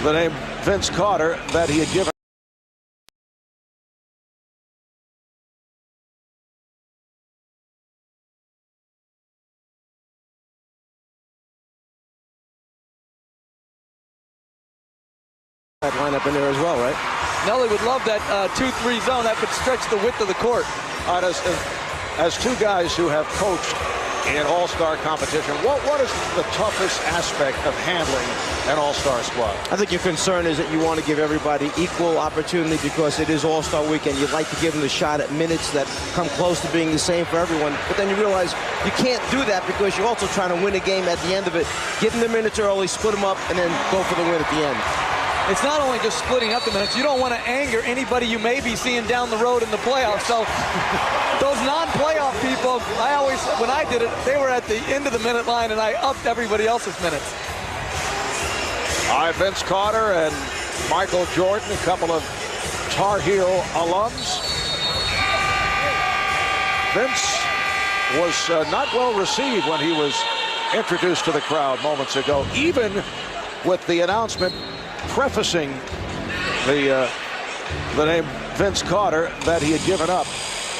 the name Vince Carter that he had given. That lineup in there as well, right? Nelly would love that 2-3 zone. That could stretch the width of the court. As two guys who have coached in all-star competition, what is the toughest aspect of handling an all-star squad? I think your concern is that you want to give everybody equal opportunity because it is all-star weekend. You'd like to give them the shot at minutes that come close to being the same for everyone. But then you realize you can't do that because you're also trying to win a game at the end of it. Give them the minutes early, split them up, and then go for the win at the end. It's not only just splitting up the minutes. You don't want to anger anybody you may be seeing down the road in the playoffs. So those non-playoff people, when I did it, they were at the end of the minute line, and I upped everybody else's minutes. All right, Vince Carter and Michael Jordan, a couple of Tar Heel alums. Vince was not well received when he was introduced to the crowd moments ago, even with the announcement prefacing the name Vince Carter that he had given up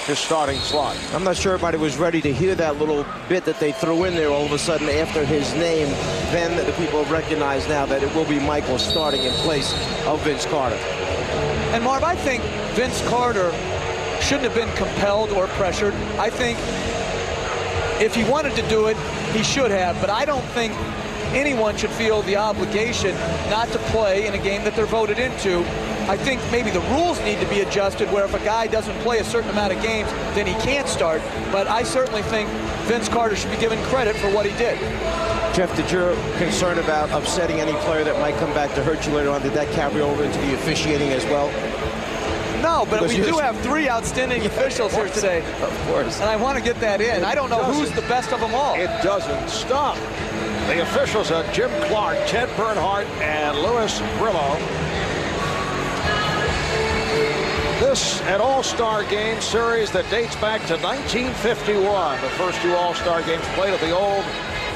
his starting slot. I'm not sure everybody was ready to hear that little bit that they threw in there all of a sudden after his name. Then the people recognize now that it will be Michael starting in place of Vince Carter. And Marv, I think Vince Carter shouldn't have been compelled or pressured. I think if he wanted to do it, he should have, but I don't think anyone should feel the obligation not to play in a game that they're voted into. I think maybe the rules need to be adjusted where if a guy doesn't play a certain amount of games, then he can't start. But I certainly think Vince Carter should be given credit for what he did. Jeff, did your concern about upsetting any player that might come back to hurt you later on, did that carry over into the officiating as well? No, but we do have three outstanding officials here today. Of course. And I want to get that in. I don't know who's the best of them all. It doesn't stop. The officials are Jim Clark, Ted Bernhardt, and Louis Brillo. This an all-star game series that dates back to 1951. The first two all-star games played at the old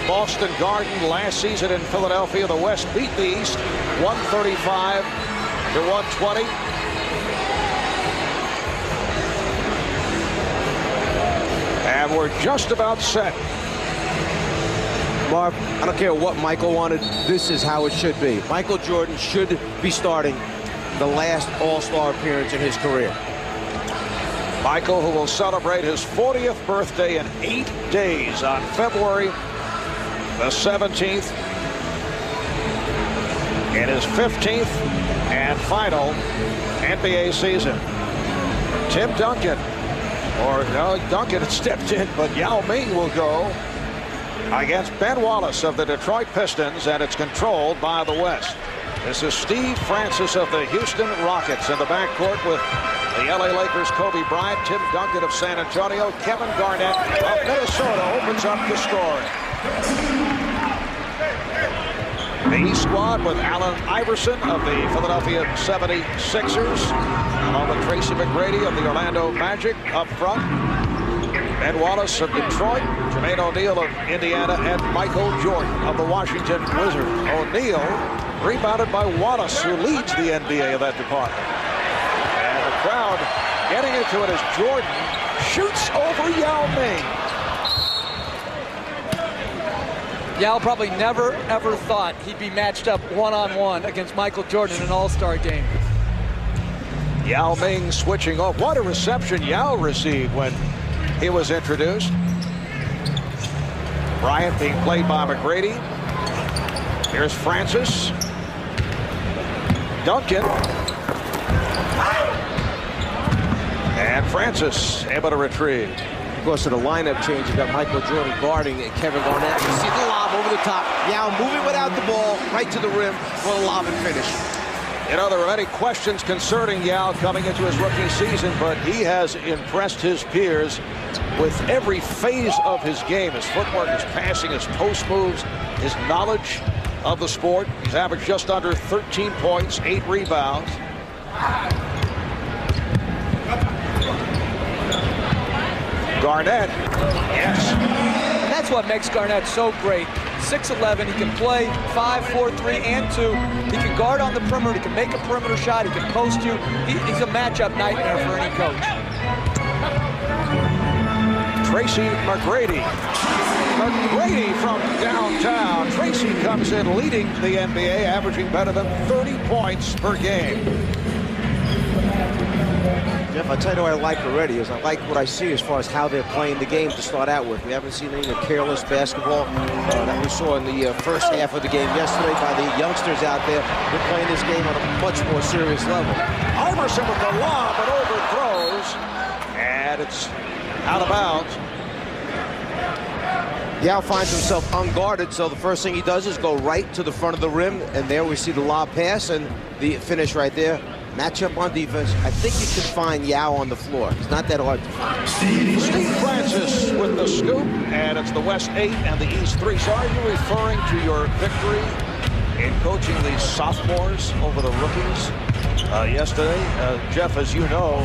Boston Garden last season in Philadelphia. The West beat the East 135 to 120. And we're just about set. Marv, I don't care what Michael wanted. This is how it should be. Michael Jordan should be starting the last all-star appearance in his career. Michael, who will celebrate his 40th birthday in 8 days on February the 17th, in his 15th and final NBA season. Tim Duncan, or no, Duncan had stepped in, but Yao Ming will go against Ben Wallace of the Detroit Pistons, and it's controlled by the West. This is Steve Francis of the Houston Rockets in the backcourt with the LA Lakers' Kobe Bryant, Tim Duncan of San Antonio, Kevin Garnett of Minnesota opens up the scoring. The East squad with Allen Iverson of the Philadelphia 76ers, along with Tracy McGrady of the Orlando Magic up front. Ben Wallace of Detroit, Jermaine O'Neal of Indiana, and Michael Jordan of the Washington Wizards. O'Neal rebounded by Wallace, who leads the NBA of that department. And the crowd getting into it as Jordan shoots over Yao Ming. Yao probably never, ever thought he'd be matched up one-on-one against Michael Jordan in an all-star game. Yao Ming switching off. What a reception Yao received when he was introduced. Bryant being played by McGrady. Here's Francis. Duncan. And Francis able to retrieve. Because of the lineup change, you got Michael Jordan guarding and Kevin Garnett. You see the lob over the top. Yao moving without the ball right to the rim for the lob and finish. You know, there are many questions concerning Yao coming into his rookie season, but he has impressed his peers with every phase of his game. His footwork, his passing, his post moves, his knowledge of the sport. He's averaged just under 13 points, 8 rebounds. Garnett, yes. that's what makes Garnett so great. 6'11", he can play 5, 4, 3, and 2. He can guard on the perimeter, he can make a perimeter shot, he can post you. He's a matchup nightmare for any coach. Tracy McGrady. McGrady from downtown. Tracy comes in leading the NBA, averaging better than 30 points per game. Jeff, I'll tell you what I like already is I like what I see as far as how they're playing the game to start out with. We haven't seen any of the careless basketball that we saw in the first half of the game yesterday by the youngsters out there. They're playing this game on a much more serious level. Iverson with the lob, but overthrows, and it's out of bounds. Yao finds himself unguarded, so the first thing he does is go right to the front of the rim, and there we see the lob pass and the finish right there. Matchup on defense. I think you can find Yao on the floor. It's not that hard to find. Steve Francis with the scoop, and it's the West 8 and the East 3. So are you referring to your victory in coaching the sophomores over the rookies yesterday? Jeff, as you know,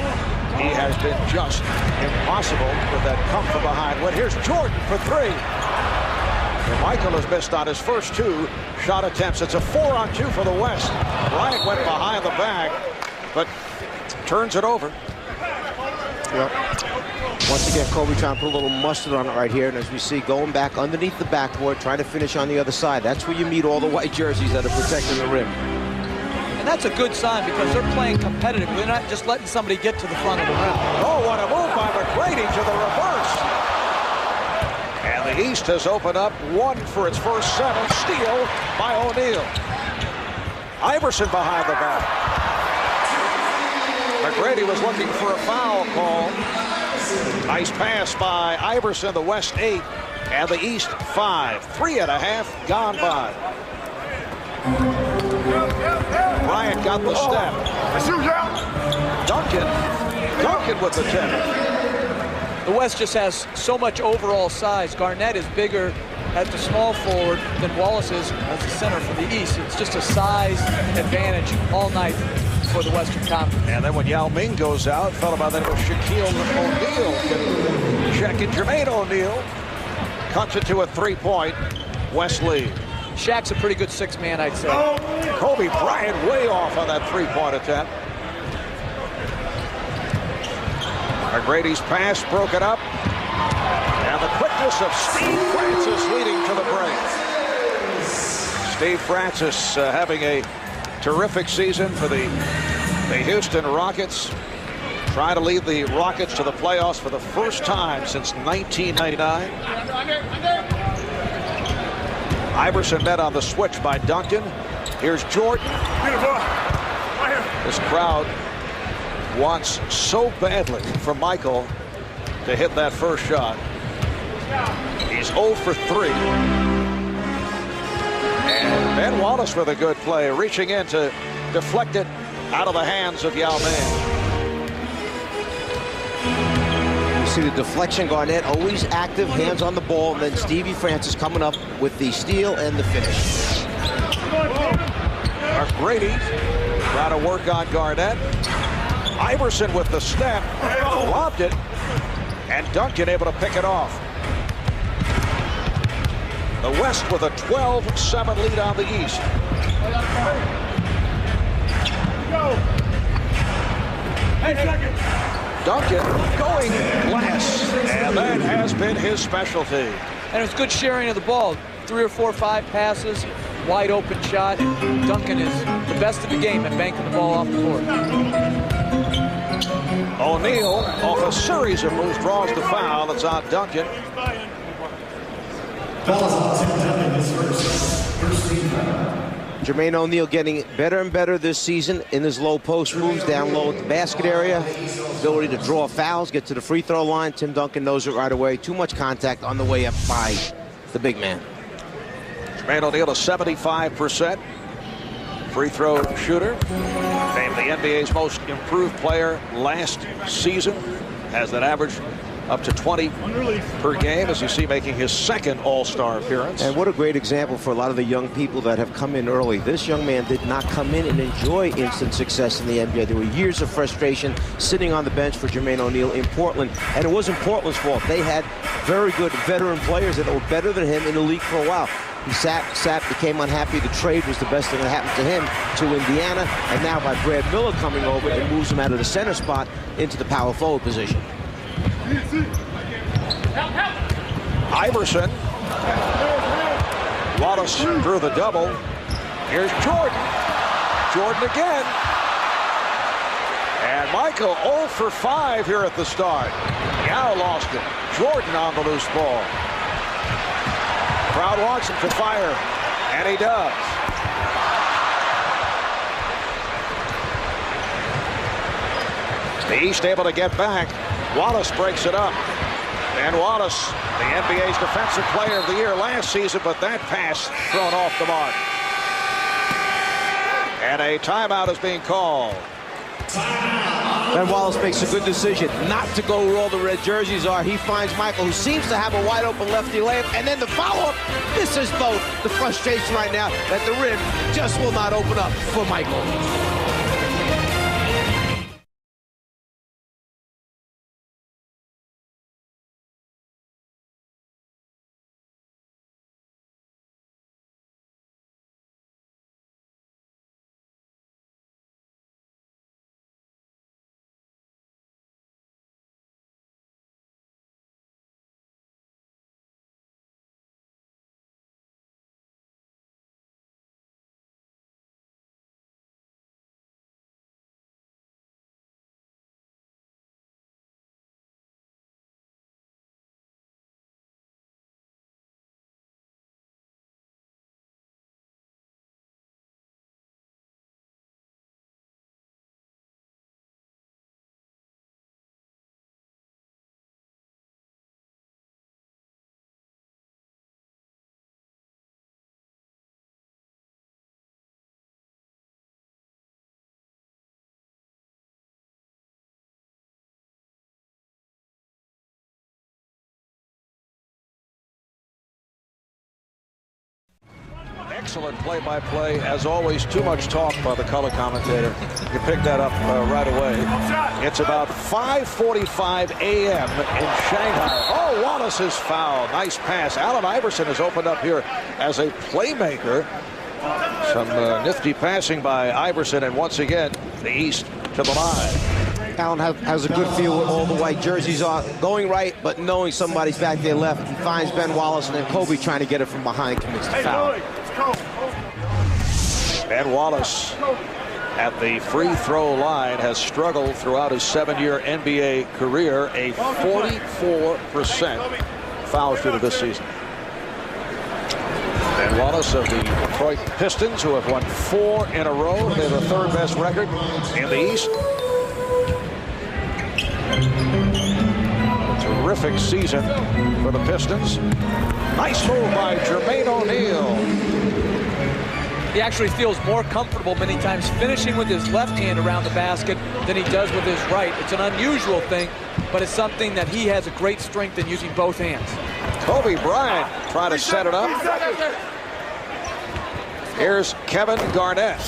he has been just impossible with that come from behind win. Here's Jordan for 3. And Michael has missed on his first 2 shot attempts. It's a 4-on-2 for the West. Bryant went behind the back, but turns it over. Yep. Once again, Kobe trying to put a little mustard on it right here. And as we see, going back underneath the backboard, trying to finish on the other side. That's where you meet all the white jerseys that are protecting the rim. And that's a good sign because they're playing competitive. They're not just letting somebody get to the front of the rim. Oh, what a move by McGrady to the reverse. And the East has opened up 1 for its first 7. Steal by O'Neal. Iverson behind the back. McGrady was looking for a foul call. Nice pass by Iverson, the West 8, and the East 5. 3.5 gone by. Bryant got the step. Duncan with the 10. The West just has so much overall size. Garnett is bigger at the small forward than Wallace is as the center for the East. It's just a size advantage all night for the Western Conference. And then when Yao Ming goes out, fella by the name of Shaquille O'Neal getting check in. Jermaine O'Neal cuts it to a 3-point West lead. Shaq's a pretty good 6-man, I'd say. Kobe Bryant way off on that 3-point attempt. McGrady's pass broken up. And the quickness of Steve Francis leading to the break. Steve Francis having a terrific season for the Houston Rockets. Trying to lead the Rockets to the playoffs for the first time since 1999. Iverson met on the switch by Duncan. Here's Jordan. This crowd wants so badly for Michael to hit that first shot. He's 0 for 3. And Ben Wallace with a good play, reaching in to deflect it out of the hands of Yao Ming. You see the deflection, Garnett always active, hands on the ball, and then Stevie Francis coming up with the steal and the finish. McGrady trying to work on Garnett. Iverson with the step, lobbed it, and Duncan able to pick it off. The West with a 12-7 lead on the East. Duncan going glass, and that has been his specialty. And it's good sharing of the ball. 3 or 4 or 5 passes, wide open shot. Duncan is the best of the game at banking the ball off the board. O'Neal, off a series of moves, draws the foul. It's on Duncan. Jermaine O'Neal getting better and better this season in his low post moves down low at the basket area. Ability to draw fouls, get to the free throw line. Tim Duncan knows it right away. Too much contact on the way up by the big man. Jermaine O'Neal, a 75% free throw shooter. Named the NBA's most improved player last season. Has that average up to 20 per game, as you see, making his second All-Star appearance. And what a great example for a lot of the young people that have come in early. This young man did not come in and enjoy instant success in the NBA. There were years of frustration sitting on the bench for Jermaine O'Neal in Portland, and it wasn't Portland's fault. They had very good veteran players that were better than him in the league for a while. He sat, became unhappy. The trade was the best thing that happened to him to Indiana, and now by Brad Miller coming over, it moves him out of the center spot into the power forward position. Iverson. Wallace through the double. Here's Jordan. Jordan again. And Michael 0 for 5 here at the start. Yao lost it. Jordan on the loose ball. Crowd wants him to fire, and he does. The East able to get back. Wallace breaks it up. And Wallace, the NBA's Defensive Player of the Year last season, but that pass thrown off the mark. And a timeout is being called. Ben Wallace makes a good decision not to go where all the red jerseys are. He finds Michael, who seems to have a wide open lefty layup, and then the follow-up misses both. The frustration right now that the rim just will not open up for Michael. Excellent play-by-play. As always, too much talk by the color commentator. You pick that up right away. It's about 5:45 a.m. in Shanghai. Oh, Wallace is fouled. Nice pass. Allen Iverson has opened up here as a playmaker. Some nifty passing by Iverson, and once again, the East to the line. Allen has a good feel with all the white jerseys on, going right, but knowing somebody's back there left. He finds Ben Wallace, and then Kobe trying to get it from behind, commits the foul. Ben Wallace at the free throw line has struggled throughout his 7-year NBA career, a 44% foul shooter this season. Ben Wallace of the Detroit Pistons, who have won 4 in a row. They're the 3rd best record in the East. Terrific season for the Pistons. Nice move by Jermaine O'Neal. He actually feels more comfortable many times finishing with his left hand around the basket than he does with his right. It's an unusual thing, but it's something that he has a great strength in, using both hands. Kobe Bryant trying to set it up. Here's Kevin Garnett.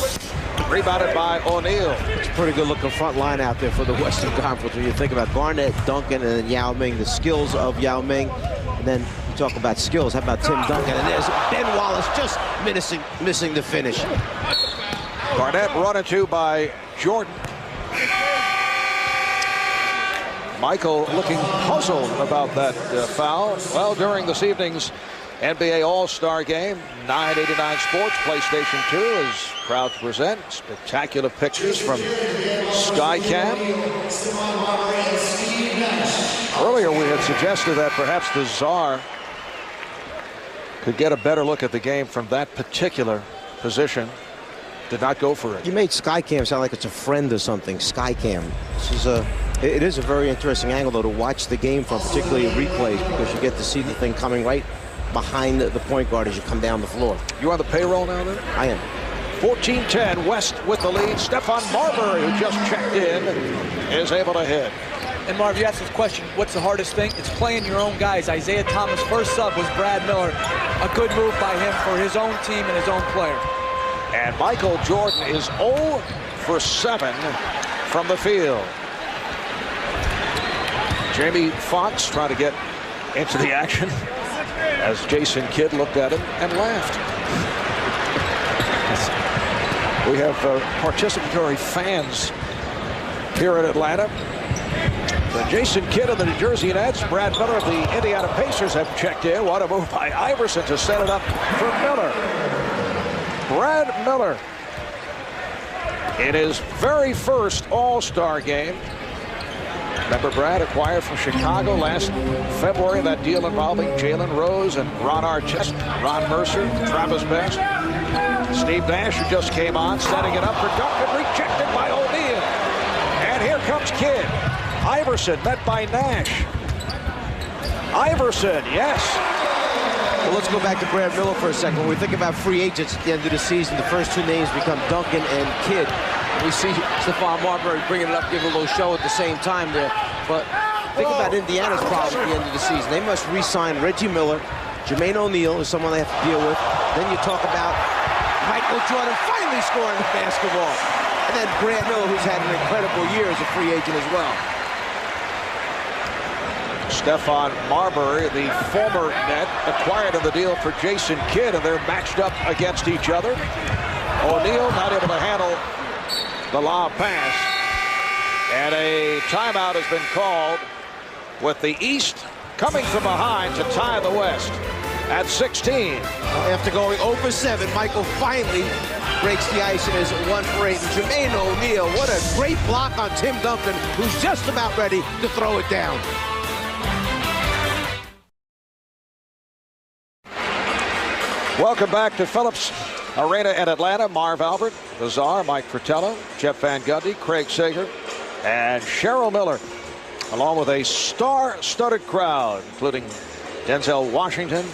Rebounded by O'Neal. It's a pretty good looking front line out there for the Western Conference when you think about Garnett, Duncan, and then Yao Ming, the skills of Yao Ming. And then you talk about skills. How about Tim Duncan? And there's Ben Wallace just missing the finish. Garnett run into by Jordan. Michael looking puzzled about that foul. Well, during this evening's NBA All-Star Game, 989 Sports, PlayStation 2, as crowds present spectacular pictures from Skycam. Earlier we had suggested that perhaps the Czar could get a better look at the game from that particular position. Did not go for it. You made Skycam sound like it's a friend or something. Skycam. It is a very interesting angle, though, to watch the game from, particularly replays, because you get to see the thing coming right behind the point guard as you come down the floor. You on the payroll now, then? I am. 14-10, West with the lead. Stephon Marbury, who just checked in, is able to hit. And Marv, you asked this question, what's the hardest thing? It's playing your own guys. Isaiah Thomas' first sub was Brad Miller. A good move by him for his own team and his own player. And Michael Jordan is 0 for 7 from the field. Jamie Foxx trying to get into the action as Jason Kidd looked at him and laughed. We have participatory fans here in Atlanta. So Jason Kidd of the New Jersey Nets, Brad Miller of the Indiana Pacers have checked in. What a move by Iverson to set it up for Miller. Brad Miller in his very first All-Star game. Remember, Brad acquired from Chicago last February, that deal involving Jalen Rose and Ron Artest, Ron Mercer, Travis Best. Steve Nash, who just came on, setting it up for Duncan, rejected by O'Neal. And here comes Kidd. Iverson met by Nash. Iverson, yes. Well, let's go back to Brad Miller for a second. When we think about free agents at the end of the season, the first two names become Duncan and Kidd. We see Stephon Marbury bringing it up, giving a little show at the same time there. But think about Indiana's problem at the end of the season. They must re-sign Reggie Miller. Jermaine O'Neal is someone they have to deal with. Then you talk about Michael Jordan finally scoring the basketball. And then Brad Miller, who's had an incredible year as a free agent as well. Stephon Marbury, the former Net, acquired in the deal for Jason Kidd, and they're matched up against each other. O'Neal not able to handle the lob pass. And a timeout has been called with the East coming from behind to tie the West at 16. After going 0 for 7, Michael finally breaks the ice and is 1 for 8. And Jermaine O'Neal, what a great block on Tim Duncan, who's just about ready to throw it down. Welcome back to Phillips Arena in Atlanta. Marv Albert, the Czar, Mike Fratello, Jeff Van Gundy, Craig Sager, and Cheryl Miller, along with a star-studded crowd, including Denzel Washington,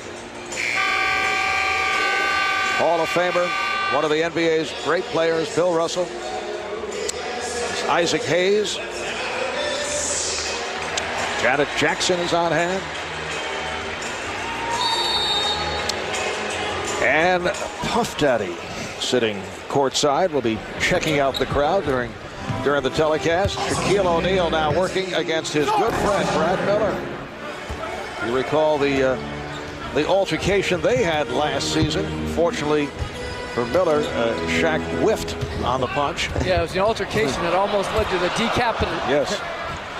Hall of Famer, one of the NBA's great players, Bill Russell, Isaac Hayes, Janet Jackson is on hand, and Puff Daddy sitting courtside will be checking out the crowd during the telecast. Shaquille O'Neal now working against his good friend Brad Miller. You recall the altercation they had last season. Fortunately for Miller, Shaq whiffed on the punch. Yeah, it was the altercation that almost led to the decapitation. Yes.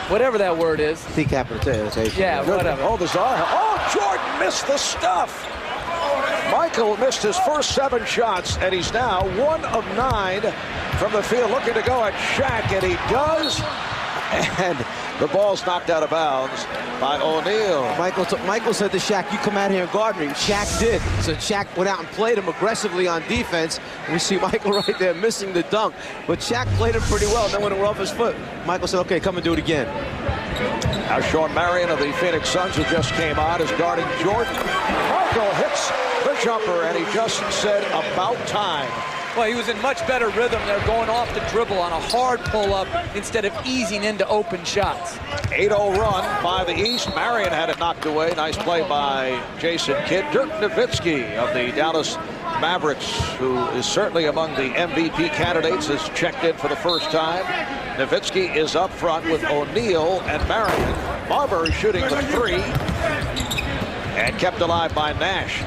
Whatever that word is. Decapitation. Yeah, whatever. Oh, the Czar. Oh, Jordan missed the stuff. Michael missed his first 7 shots, and he's now 1 of 9 from the field, looking to go at Shaq, and he does. And the ball's knocked out of bounds by O'Neal. Michael said to Shaq, "You come out here and guard me." Shaq did. So Shaq went out and played him aggressively on defense. We see Michael right there missing the dunk. But Shaq played him pretty well. And then when it went off his foot, Michael said, "Okay, come and do it again." Now Sean Marion of the Phoenix Suns, who just came on, is guarding Jordan. Michael hits the jumper, and he just said, "About time." Well, he was in much better rhythm there, going off the dribble on a hard pull-up instead of easing into open shots. 8-0 run by the East. Marion had it knocked away. Nice play by Jason Kidd. Dirk Nowitzki of the Dallas Mavericks, who is certainly among the MVP candidates, has checked in for the first time. Nowitzki is up front with O'Neal and Marion. Marbury shooting the 3 and kept alive by Nash.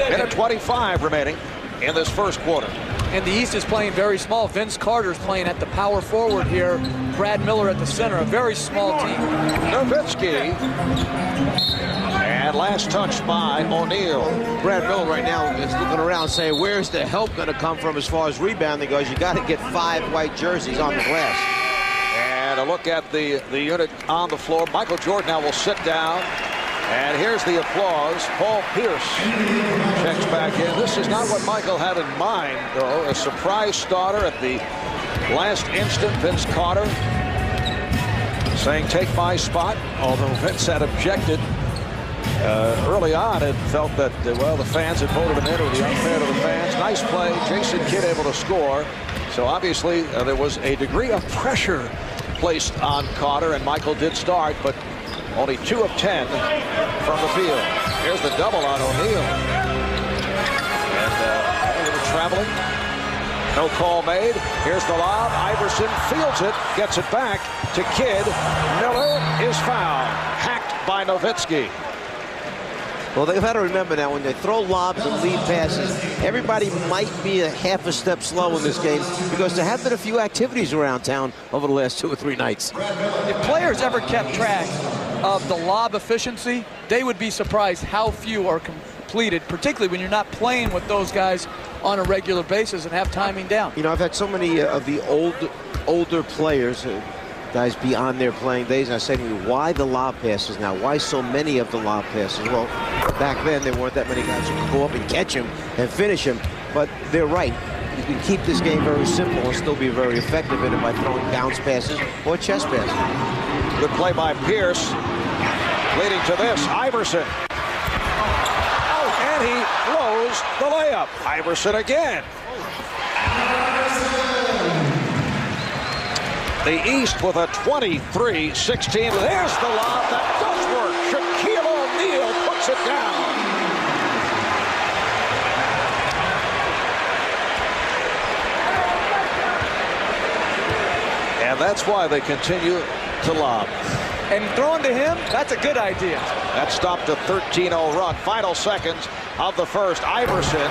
Minute 25 remaining in this first quarter. And the East is playing very small. Vince Carter's playing at the power forward here. Brad Miller at the center, a very small team. Nowitzki. And last touch by O'Neal. Brad Miller right now is looking around saying, where's the help going to come from as far as rebounding goes? You got to get 5 white jerseys on the glass. And a look at the unit on the floor. Michael Jordan now will sit down. And here's the applause. Paul Pierce checks back in. This is not what Michael had in mind, though. A surprise starter at the last instant. Vince Carter saying, "Take my spot," although Vince had objected early on and felt that, well, the fans had voted him in. It would be unfair to the fans. Nice play. Jason Kidd able to score. So obviously there was a degree of pressure placed on Carter, and Michael did start, but only 2 of 10 from the field. Here's the double on O'Neal. And a little traveling. No call made. Here's the lob. Iverson fields it, gets it back to Kidd. Miller is fouled. Hacked by Nowitzki. Well, they've got to remember now, when they throw lobs and lead passes, everybody might be a half a step slow in this game because there have been a few activities around town over the last 2 or 3 nights. If players ever kept track of the lob efficiency, they would be surprised how few are completed, particularly when you're not playing with those guys on a regular basis and have timing down. You know, I've had so many of the older players, guys beyond their playing days, and I say to me, why the lob passes now? Why so many of the lob passes? Well, back then there weren't that many guys who could go up and catch him and finish him, but they're right. You can keep this game very simple and still be very effective in it by throwing bounce passes or chest passes. Good play by Pierce, leading to this. Iverson. And he blows the layup. Iverson again. The East with a 23-16. There's the lob that does work. Shaquille O'Neal puts it down. And that's why they continue to lob. And throwing to him, that's a good idea. That stopped a 13-0 run. Final seconds of the first. Iverson.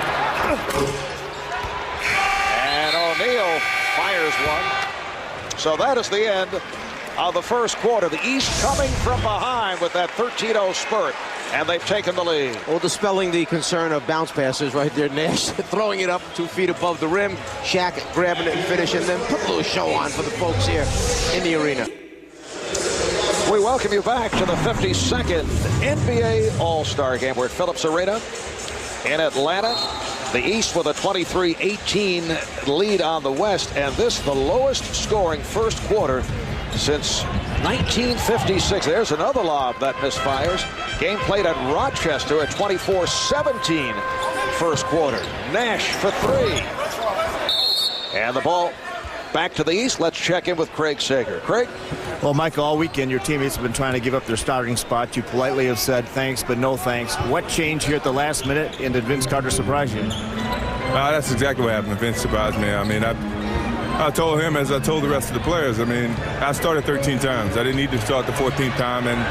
And O'Neal fires one. So that is the end of the first quarter. The East coming from behind with that 13-0 spurt. And they've taken the lead. Well, dispelling the concern of bounce passes right there. Nash throwing it up 2 feet above the rim. Shaq grabbing it and finishing, then put a little show on for the folks here in the arena. We welcome you back to the 52nd NBA All-Star Game. We're at Phillips Arena in Atlanta. The East with a 23-18 lead on the West, and this the lowest scoring first quarter since 1956. There's another lob that misfires. Game played at Rochester at 24-17 first quarter. Nash for 3. And the ball back to the East. Let's check in with Craig Sager. Craig? Well, Michael, all weekend your teammates have been trying to give up their starting spot. You politely have said thanks, but no thanks. What changed here at the last minute, and did Vince Carter surprise you? That's exactly what happened. Vince surprised me. I mean, I told him, as I told the rest of the players, I mean, I started 13 times. I didn't need to start the 14th time, and,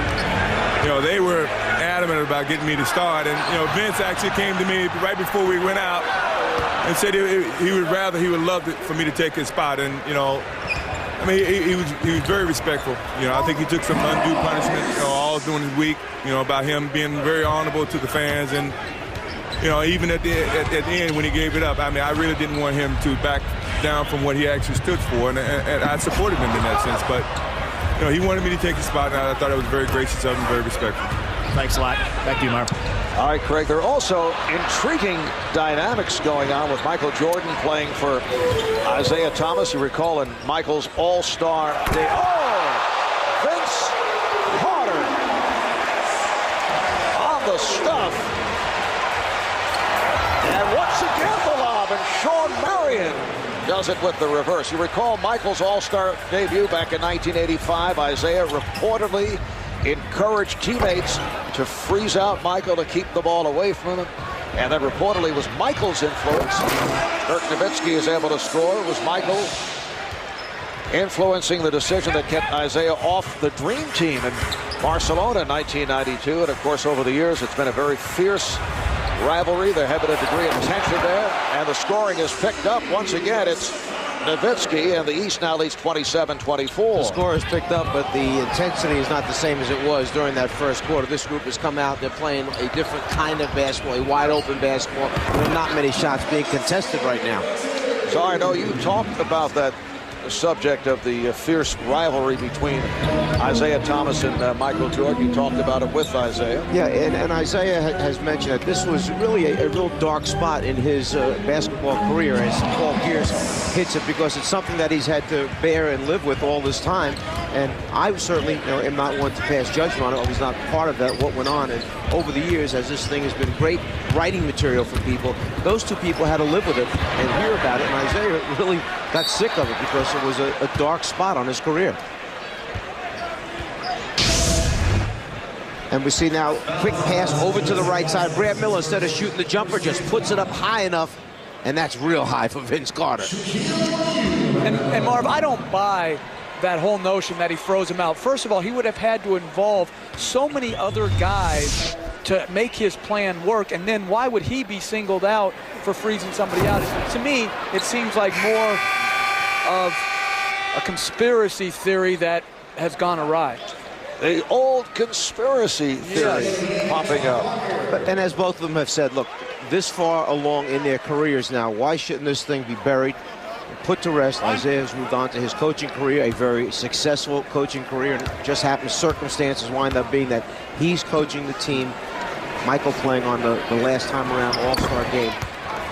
you know, they were adamant about getting me to start. And, you know, Vince actually came to me right before we went out and said he would love for me to take his spot. And, you know, I mean, he was very respectful. You know, I think he took some undue punishment, you know, all during the week, you know, about him being very honorable to the fans. And, you know, even at the end when he gave it up, I mean, I really didn't want him to back down from what he actually stood for. And I supported him in that sense. But, you know, he wanted me to take the spot, and I thought it was very gracious of him, very respectful. Thanks a lot. Back to you, Marv. All right, Craig, there are also intriguing dynamics going on with Michael Jordan playing for Isaiah Thomas. You recall in Michael's All-Star Day. Oh, Vince Carter on the stuff. And once again the lob, and Sean Marion does it with the reverse. You recall Michael's All-Star debut back in 1985. Isaiah reportedly encouraged teammates to freeze out Michael to keep the ball away from him. And then reportedly it was Michael's influence. Dirk Nowitzki is able to score. It was Michael influencing the decision that kept Isaiah off the Dream Team in Barcelona in 1992. And of course, over the years, it's been a very fierce rivalry. There has been a degree of tension there. And the scoring is picked up. Once again, it's Nowitzki, and the East now leads 27-24. The score is picked up, but the intensity is not the same as it was during that first quarter. This group has come out. They're playing a different kind of basketball, a wide-open basketball. There are not many shots being contested right now. So I know you talked about that subject of the fierce rivalry between Isaiah Thomas and Michael Jordan. You talked about it with Isaiah. Yeah, and Isaiah has mentioned that this was really a real dark spot in his basketball career as Paul Pierce hits it, because it's something that he's had to bear and live with all this time. And I certainly am not one to pass judgment on it. I was not part of that, what went on. And over the years, as this thing has been great writing material for people, those two people had to live with it and hear about it. And Isaiah really got sick of it because it was a dark spot on his career. And we see now quick pass over to the right side. Brad Miller, instead of shooting the jumper, just puts it up high enough, and that's real high for Vince Carter. And Marv, I don't buy that whole notion that he throws him out. First of all, he would have had to involve so many other guys to make his plan work, and then why would he be singled out for freezing somebody out? To me, it seems like more of a conspiracy theory that has gone awry. The old conspiracy theory popping up. And as both of them have said, look, this far along in their careers now, why shouldn't this thing be buried and put to rest? Isaiah's moved on to his coaching career, a very successful coaching career, and it just happens circumstances wind up being that he's coaching the team, Michael playing on the last time around All-Star game.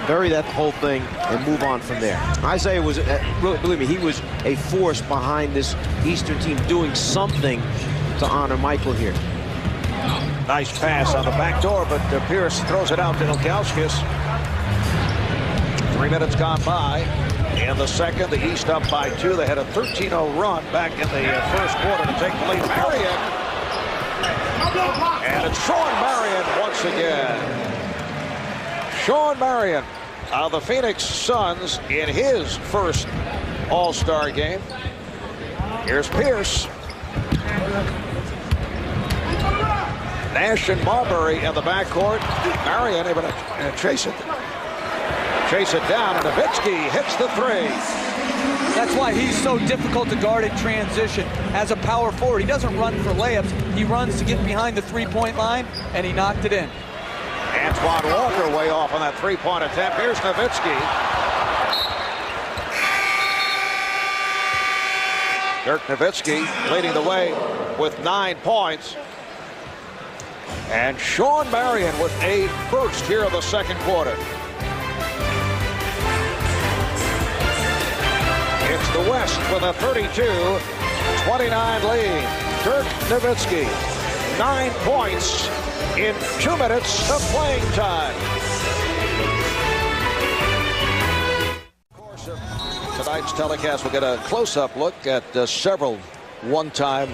Bury that whole thing and move on from there. Isaiah was, really, believe me, he was a force behind this Eastern team doing something to honor Michael here. Nice pass on the back door, but Pierce throws it out to Ilgauskas. 3 minutes gone by. In the second, the East up by 2. They had a 13-0 run back in the first quarter to take the lead. Marion. And it's Sean Marion once again. Sean Marion of the Phoenix Suns in his first All-Star game. Here's Pierce. Nash and Marbury in the backcourt. Marion able to chase it down, and Nowitzki hits the three. That's why he's so difficult to guard in transition as a power forward. He doesn't run for layups. He runs to get behind the three-point line, and he knocked it in. Antoine Walker way off on that three-point attempt. Here's Nowitzki. Dirk Nowitzki leading the way with 9 points. And Sean Marion with a burst here in the second quarter. It's the West with a 32-29 lead. Dirk Nowitzki, 9 points in 2 minutes of playing time. Of course, tonight's telecast will get a close-up look at several one-time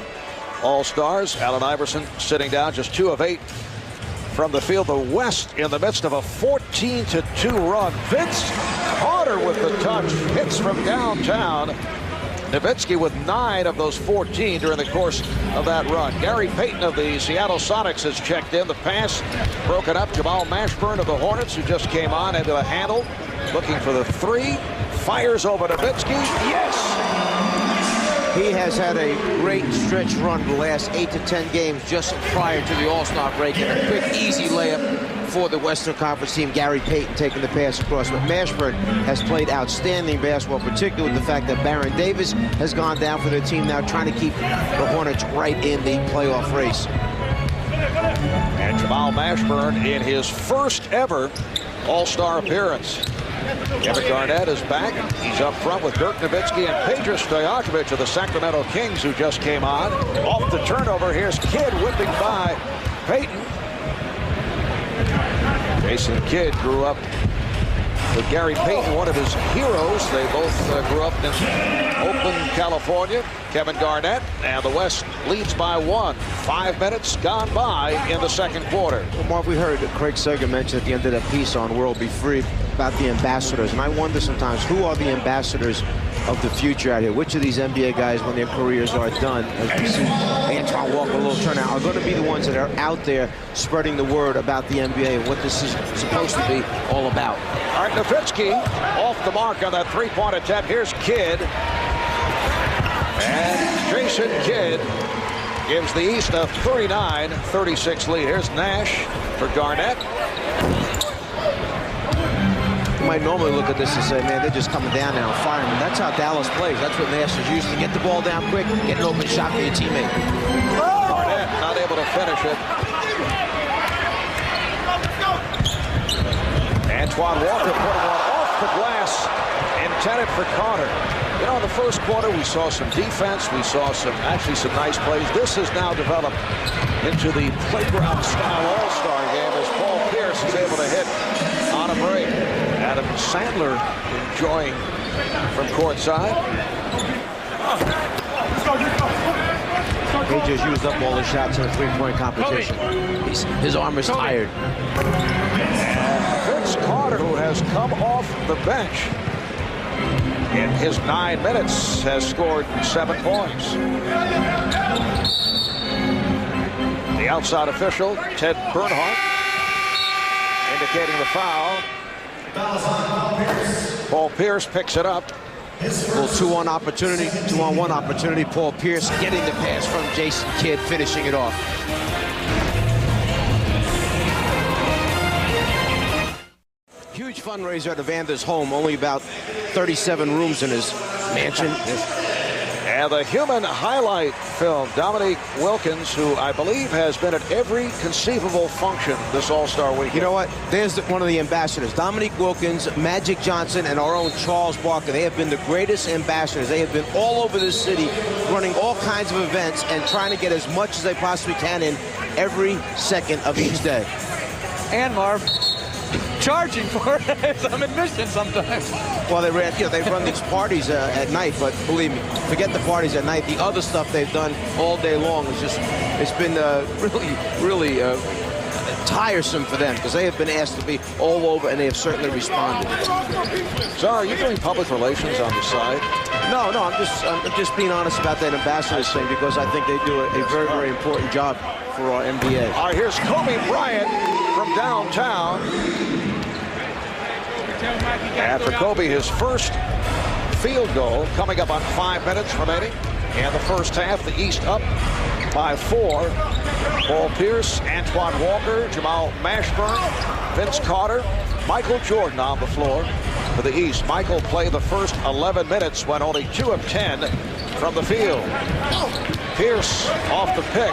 All-Stars. Allen Iverson sitting down, just 2 of 8 from the field. The West in the midst of a 14-2 run. Vince Carter with the touch, hits from downtown. Nowitzki with 9 of those 14 during the course of that run. Gary Payton of the Seattle Sonics has checked in. The pass broken up. Jamal Mashburn of the Hornets, who just came on into the handle, looking for the 3. Fires over Nowitzki. Yes! He has had a great stretch run the last 8 to 10 games just prior to the All-Star break, and a quick, easy layup for the Western Conference team. Gary Payton taking the pass across. But Mashburn has played outstanding basketball, particularly with the fact that Baron Davis has gone down for their team now, trying to keep the Hornets right in the playoff race. And Jamal Mashburn in his first ever All-Star appearance. Kevin Garnett is back. He's up front with Dirk Nowitzki and Peja Stojakovic of the Sacramento Kings, who just came on. Off the turnover, here's Kidd whipping by Payton. Jason Kidd grew up with Gary Payton, one of his heroes. They both grew up in Oakland, California. Kevin Garnett, and the West leads by 1. 5 minutes gone by in the second quarter. Well, Mark, we heard Craig Sager mention at the end of that piece on World Be Free about the ambassadors, and I wonder sometimes, who are the ambassadors of the future out here? Which of these NBA guys, when their careers are done, as we see Antoine Walker, a little turnout, are going to be the ones that are out there spreading the word about the NBA and what this is supposed to be all about? All right, Nowitzki off the mark on that three-point attempt. Here's Kidd. And Jason Kidd gives the East a 39-36 lead. Here's Nash for Garnett. You might normally look at this and say, man, they're just coming down now and firing. That's how Dallas plays. That's what Nash is used to. Get the ball down quick, get an open shot for your teammate. Garnett not able to finish it. Antoine Walker putting one off the glass, intended for Carter. You know, in the first quarter, we saw some defense. We saw some nice plays. This has now developed into the playground-style All-Star game as Paul Pierce is able to hit on a break. Adam Sandler enjoying from courtside. AJ's used up all his shots in the three-point competition. His arm is tired. Vince Carter, who has come off the bench in his 9 minutes, has scored 7 points. The outside official, Ted Bernhardt, indicating the foul. Paul Pierce picks it up. A little two-on opportunity, two-on-one opportunity. Paul Pierce getting the pass from Jason Kidd, finishing it off. Huge fundraiser at Evander's home. Only about 37 rooms in his mansion. And the human highlight film, Dominique Wilkins, who I believe has been at every conceivable function this All-Star weekend. You know what? There's one of the ambassadors. Dominique Wilkins, Magic Johnson, and our own Charles Barkley. They have been the greatest ambassadors. They have been all over this city running all kinds of events and trying to get as much as they possibly can in every second of each day. And Marv, charging for some admission sometimes. Well, they run these parties at night, but believe me, forget the parties at night. The other stuff they've done all day long is it's been really tiresome for them because they have been asked to be all over, and they have certainly responded. So, are you doing public relations on the side? No, I'm just being honest about that ambassadors thing because I think they do a very, very important job for our NBA. All right, here's Kobe Bryant from downtown. And for Kobe, his first field goal coming up on 5 minutes remaining. And the first half, the East up by 4. Paul Pierce, Antoine Walker, Jamal Mashburn, Vince Carter, Michael Jordan on the floor for the East. Michael played the first 11 minutes, went only 2 of 10 from the field. Pierce off the pick.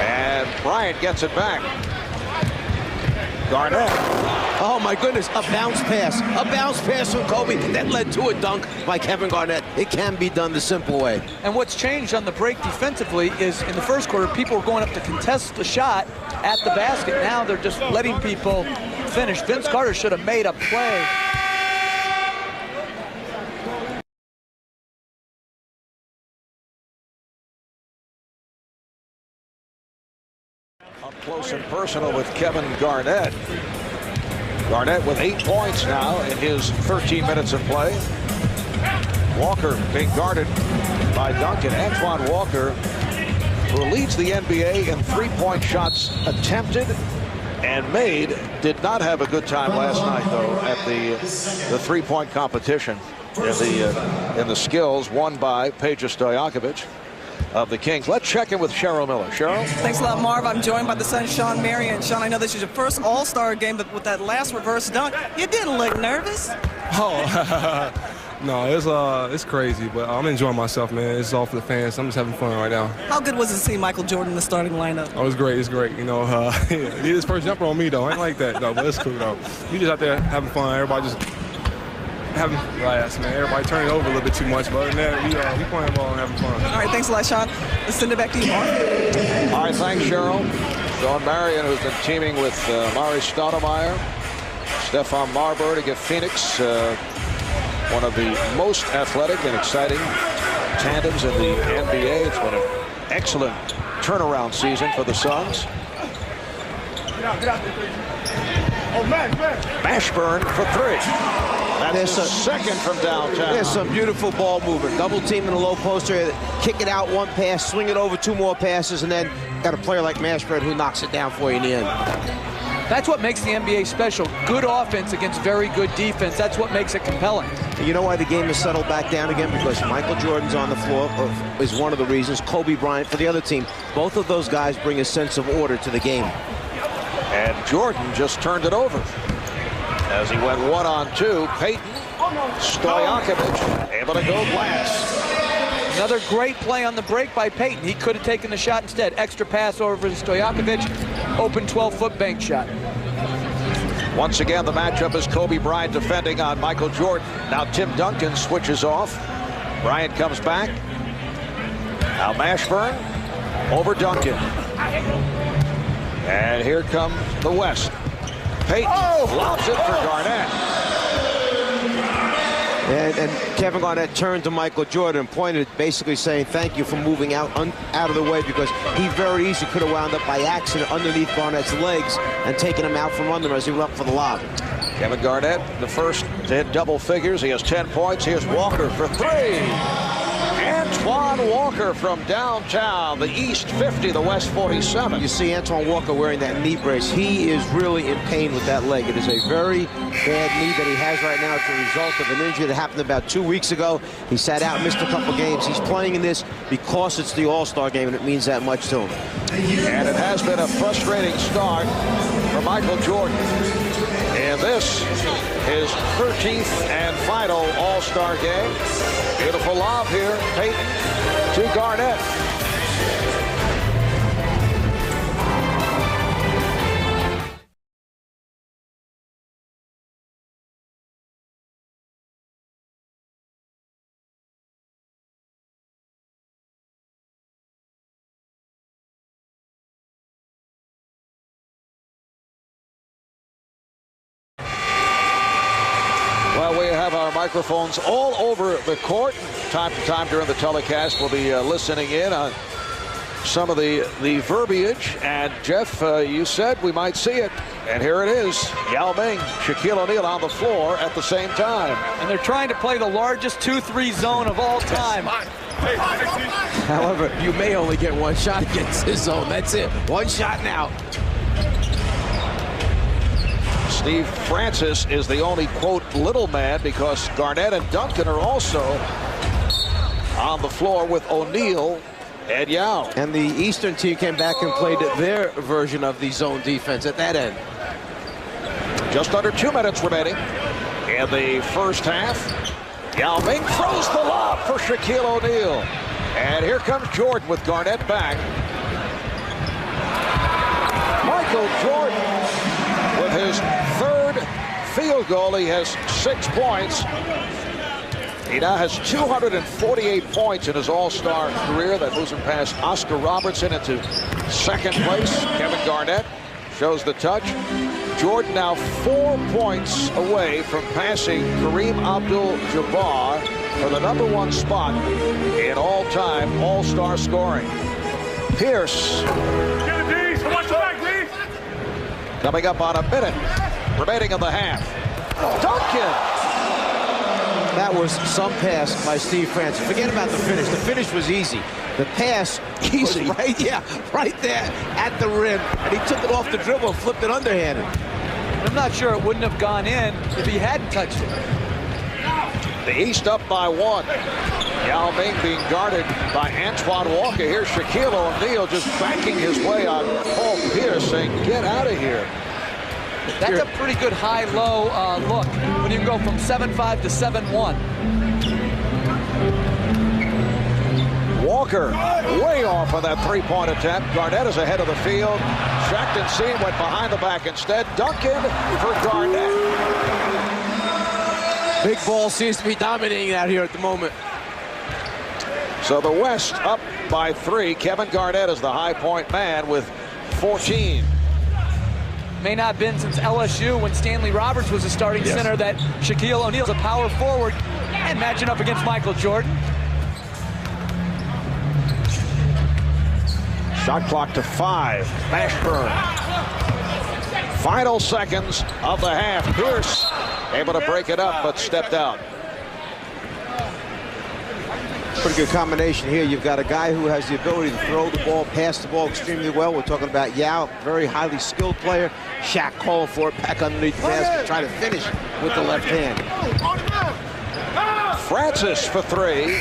And Bryant gets it back. Garnett. Oh, my goodness, a bounce pass. A bounce pass from Kobe that led to a dunk by Kevin Garnett. It can be done the simple way. And what's changed on the break defensively is in the first quarter, people were going up to contest the shot at the basket. Now they're just letting people finish. Vince Carter should have made a play. Up close and personal with Kevin Garnett. Garnett with 8 points now in his 13 minutes of play. Walker being guarded by Duncan. Antoine Walker, who leads the NBA in three-point shots attempted and made, did not have a good time last night, though, at the three-point competition in the skills won by Peja Stojakovic of the Kings. Let's check in with Cheryl Miller. Cheryl? Thanks a lot, Marv. I'm joined by the son, Sean Marion. Sean, I know this is your first All-Star game, but with that last reverse dunk, you didn't look nervous. Oh, no, it's crazy, but I'm enjoying myself, man. It's all for the fans. I'm just having fun right now. How good was it to see Michael Jordan in the starting lineup? Oh, it's great. It's great. You know, he did his first jumper on me, though. I ain't like that, though, but it's cool, though. We just out there having fun. Everybody just having laughs, man. Everybody turning over a little bit too much, but other than that, we playing ball and having fun. All right, thanks a lot, Sean. Let's send it back to you, Marv. All right, thanks, Cheryl. Sean Marion, who's been teaming with Mari Stoudemire, Stephon Marbury to give Phoenix one of the most athletic and exciting tandems in the NBA. It's been an excellent turnaround season for the Suns. Mashburn for 3. That's his second from downtown. There's some beautiful ball movement. Double team in the low poster, kick it out, one pass, swing it over, 2 more passes, and then got a player like Mashburn who knocks it down for you in the end. That's what makes the NBA special. Good offense against very good defense. That's what makes it compelling. And you know why the game has settled back down again? Because Michael Jordan's on the floor is one of the reasons. Kobe Bryant for the other team. Both of those guys bring a sense of order to the game. And Jordan just turned it over as he went 1-on-2. Peyton Stojakovic able to go glass. Another great play on the break by Peyton. He could have taken the shot instead. Extra pass over to Stojakovic. Open 12-foot bank shot. Once again, the matchup is Kobe Bryant defending on Michael Jordan. Now Tim Duncan switches off. Bryant comes back. Now Mashburn over Duncan. And here comes the West. Peyton lobs it for Garnett. And Kevin Garnett turned to Michael Jordan and pointed, basically saying thank you for moving out of the way, because he very easily could have wound up by accident underneath Garnett's legs and taken him out from under him as he went up for the lob. Kevin Garnett, the first to hit double figures. He has 10 points. Here's Walker for three. Antoine Walker from downtown, the East 50, the West 47. You see Antoine Walker wearing that knee brace. He is really in pain with that leg. It is a very bad knee that he has right now. It's a result of an injury that happened about 2 weeks ago. He sat out, missed a couple games. He's playing in this because it's the All-Star game, and it means that much to him. And it has been a frustrating start for Michael Jordan. And this is 13th and final All-Star game. Beautiful lob here, Peyton to Garnett. Well, we have our microphones all over the court. Time to time during the telecast, we'll be listening in on some of the verbiage. And Jeff, you said we might see it. And here it is. Yao Ming, Shaquille O'Neal on the floor at the same time. And they're trying to play the largest 2-3 zone of all time. However, you may only get one shot against this zone. That's it. One shot now. Steve Francis is the only, quote, little man, because Garnett and Duncan are also on the floor with O'Neal and Yao. And the Eastern team came back and played their version of the zone defense at that end. Just under 2 minutes remaining in the first half. Yao Ming throws the lob for Shaquille O'Neal. And here comes Jordan with Garnett back. Michael Jordan with his third field goal. He has 6 points. He now has 248 points in his All-Star career. That moves him past Oscar Robertson into second place. Kevin Garnett shows the touch. Jordan now 4 points away from passing Kareem Abdul-Jabbar for the #1 spot in all-time All-Star scoring. Pierce. Coming up on a minute remaining in the half. Duncan. That was some pass by Steve Francis. Forget about the finish. The finish was easy. The pass Easy. was right there at the rim. And he took it off the dribble and flipped it underhanded. I'm not sure it wouldn't have gone in if he hadn't touched it. The East up by 1. Yao Ming being guarded by Antoine Walker. Here's Shaquille O'Neal just backing his way on Paul Pierce, saying, get out of here. That's a pretty good high-low look when you can go from 7-5 to 7-1. Walker way off on that three-point attempt. Garnett is ahead of the field. Shackton Seen went behind the back instead. Duncan for Garnett. Big ball seems to be dominating out here at the moment. So the West up by 3. Kevin Garnett is the high-point man with 14. May not have been since LSU when Stanley Roberts was a starting center that Shaquille O'Neal's a power forward and matching up against Michael Jordan. Shot clock to 5. Mashburn. Final seconds of the half. Pierce able to break it up, but stepped out. Pretty good combination here. You've got a guy who has the ability to throw the ball, pass the ball extremely well. We're talking about Yao, very highly skilled player. Shaq calling for it back underneath the basket, trying to finish with the left hand. Francis for 3.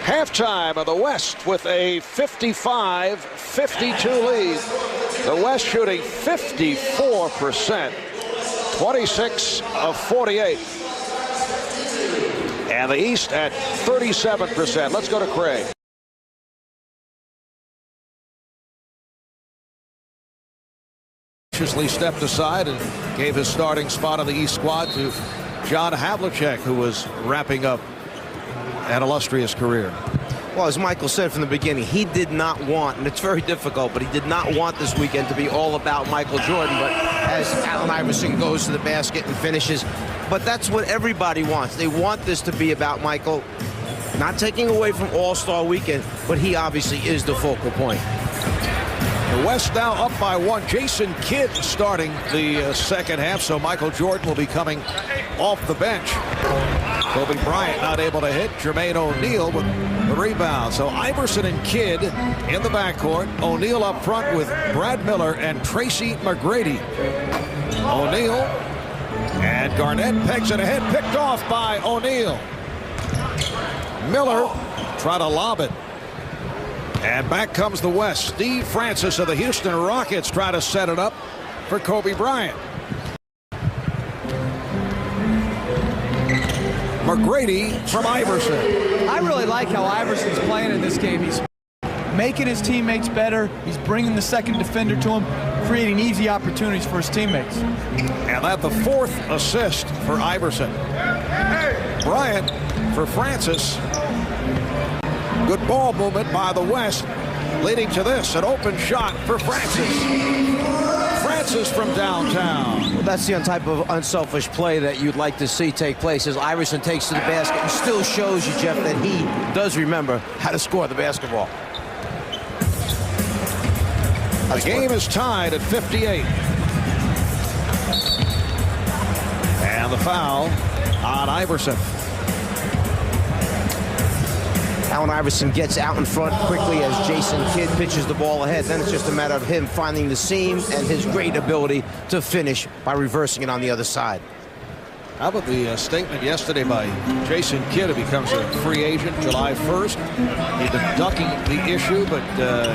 Halftime of the West with a 55-52 lead. The West shooting 54%, 26 of 48. And the East at 37%. Let's go to Craig. Stepped aside and gave his starting spot on the East squad to John Havlicek, who was wrapping up an illustrious career. Well, as Michael said from the beginning, he did not want, and it's very difficult, but he did not want this weekend to be all about Michael Jordan. But as Allen Iverson goes to the basket and finishes, but that's what everybody wants. They want this to be about Michael, not taking away from All-Star Weekend, but he obviously is the focal point. The West now up by 1. Jason Kidd starting the second half, so Michael Jordan will be coming off the bench. Kobe Bryant not able to hit. Jermaine O'Neal with the rebound. So Iverson and Kidd in the backcourt. O'Neal up front with Brad Miller and Tracy McGrady. O'Neal and Garnett pegs it ahead. Picked off by O'Neal. Miller try to lob it. And back comes the West. Steve Francis of the Houston Rockets try to set it up for Kobe Bryant. McGrady from Iverson. I really like how Iverson's playing in this game. He's making his teammates better. He's bringing the second defender to him, creating easy opportunities for his teammates. And that the 4th assist for Iverson. Bryant for Francis. Good ball movement by the West, leading to this, an open shot for Francis. Francis from downtown. Well, that's the type of unselfish play that you'd like to see take place as Iverson takes to the basket and still shows you, Jeff, that he does remember how to score the basketball. The game is tied at 58. And the foul on Iverson. Allen Iverson gets out in front quickly as Jason Kidd pitches the ball ahead. Then it's just a matter of him finding the seam and his great ability to finish by reversing it on the other side. How about the statement yesterday by Jason Kidd, who becomes a free agent July 1st. He'd been ducking the issue, but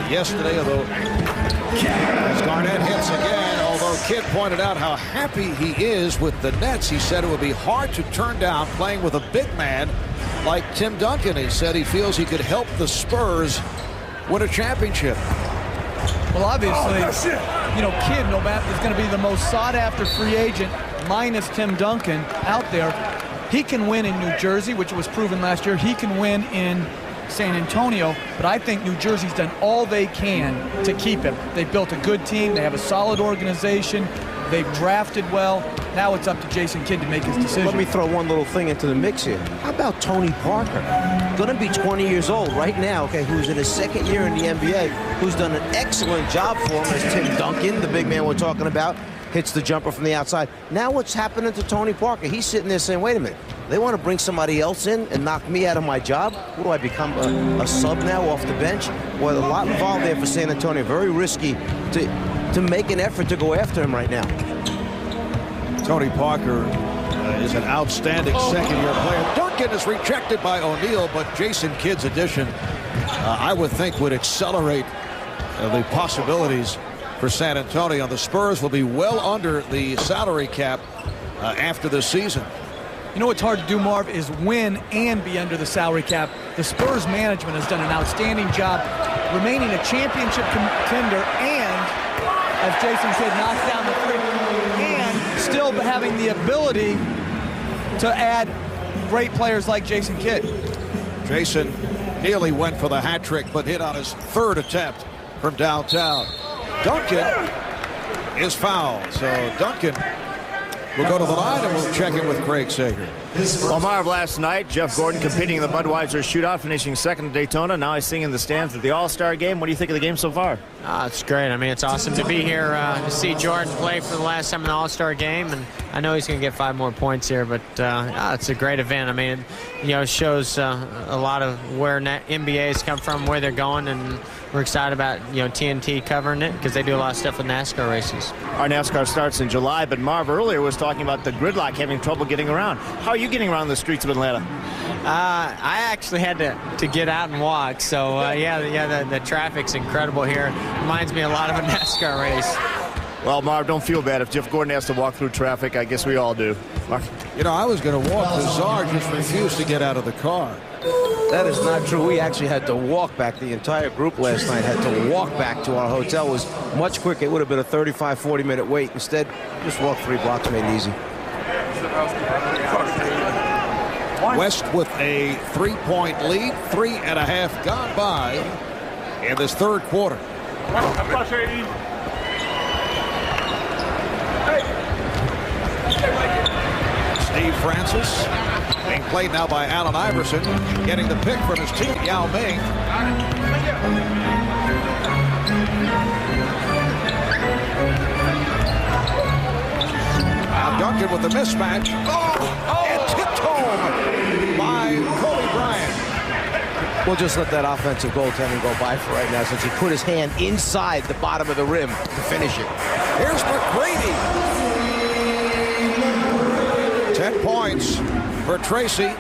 yesterday, although as Garnett hits again, although Kidd pointed out how happy he is with the Nets, he said it would be hard to turn down playing with a big man like Tim Duncan. He said he feels he could help the Spurs win a championship. Well, obviously, you know, Kidd, no matter, is going to be the most sought-after free agent, minus Tim Duncan out there. He can win in New Jersey, which was proven last year. He can win in San Antonio, but I think New Jersey's done all they can to keep him. They've built a good team. They have a solid organization. They've drafted well. Now it's up to Jason Kidd to make his decision. Let me throw one little thing into the mix here. How about Tony Parker? Going to be 20 years old right now, okay, who's in his second year in the NBA, who's done an excellent job for him as Tim Duncan, the big man we're talking about, hits the jumper from the outside. Now what's happening to Tony Parker? He's sitting there saying, wait a minute, they want to bring somebody else in and knock me out of my job? What do I become, a sub now off the bench? Well, a lot involved there for San Antonio. Very risky to make an effort to go after him right now. Tony Parker is an outstanding second-year player. Duncan is rejected by O'Neal, but Jason Kidd's addition, I would think, would accelerate the possibilities for San Antonio. The Spurs will be well under the salary cap after the season. You know what's hard to do, Marv, is win and be under the salary cap. The Spurs management has done an outstanding job remaining a championship contender and, as Jason Kidd knocks down the three, and still having the ability to add great players like Jason Kidd. Jason nearly went for the hat trick, but hit on his third attempt from downtown. Duncan is fouled, so Duncan will go to the line, and we'll check in with Craig Sager. Well, Marv, last night, Jeff Gordon competing in the Budweiser Shootout, finishing second at Daytona. Now he's sitting in the stands at the All-Star Game. What do you think of the game so far? It's great. I mean, it's awesome to be here to see Jordan play for the last time in the All-Star Game, and I know he's going to get 5 more points here, but it's a great event. I mean, it shows a lot of where NBA's come from, where they're going, and we're excited about, TNT covering it because they do a lot of stuff with NASCAR races. Our NASCAR starts in July, but Marv earlier was talking about the gridlock having trouble getting around. How are you getting around the streets of Atlanta? I actually had to get out and walk, so the traffic's incredible here. Reminds me a lot of a NASCAR race. Well, Marv, don't feel bad. If Jeff Gordon has to walk through traffic, I guess we all do. Mark. I was going to walk. Czar just refused to get out of the car. That is not true. We actually had to walk back. The entire group last night had to walk back to our hotel. It was much quicker. It would have been a 35, 40-minute wait. Instead, just walk 3 blocks, made it easy. West with a 3-point lead, 3.5 gone by in this third quarter. Steve Francis being played now by Allen Iverson, getting the pick from his team, Yao Ming. Now Duncan with the mismatch. And tipped home by Kobe Bryant. We'll just let that offensive goaltending go by for right now since he put his hand inside the bottom of the rim to finish it. Here's McGrady. 10 points for Tracy.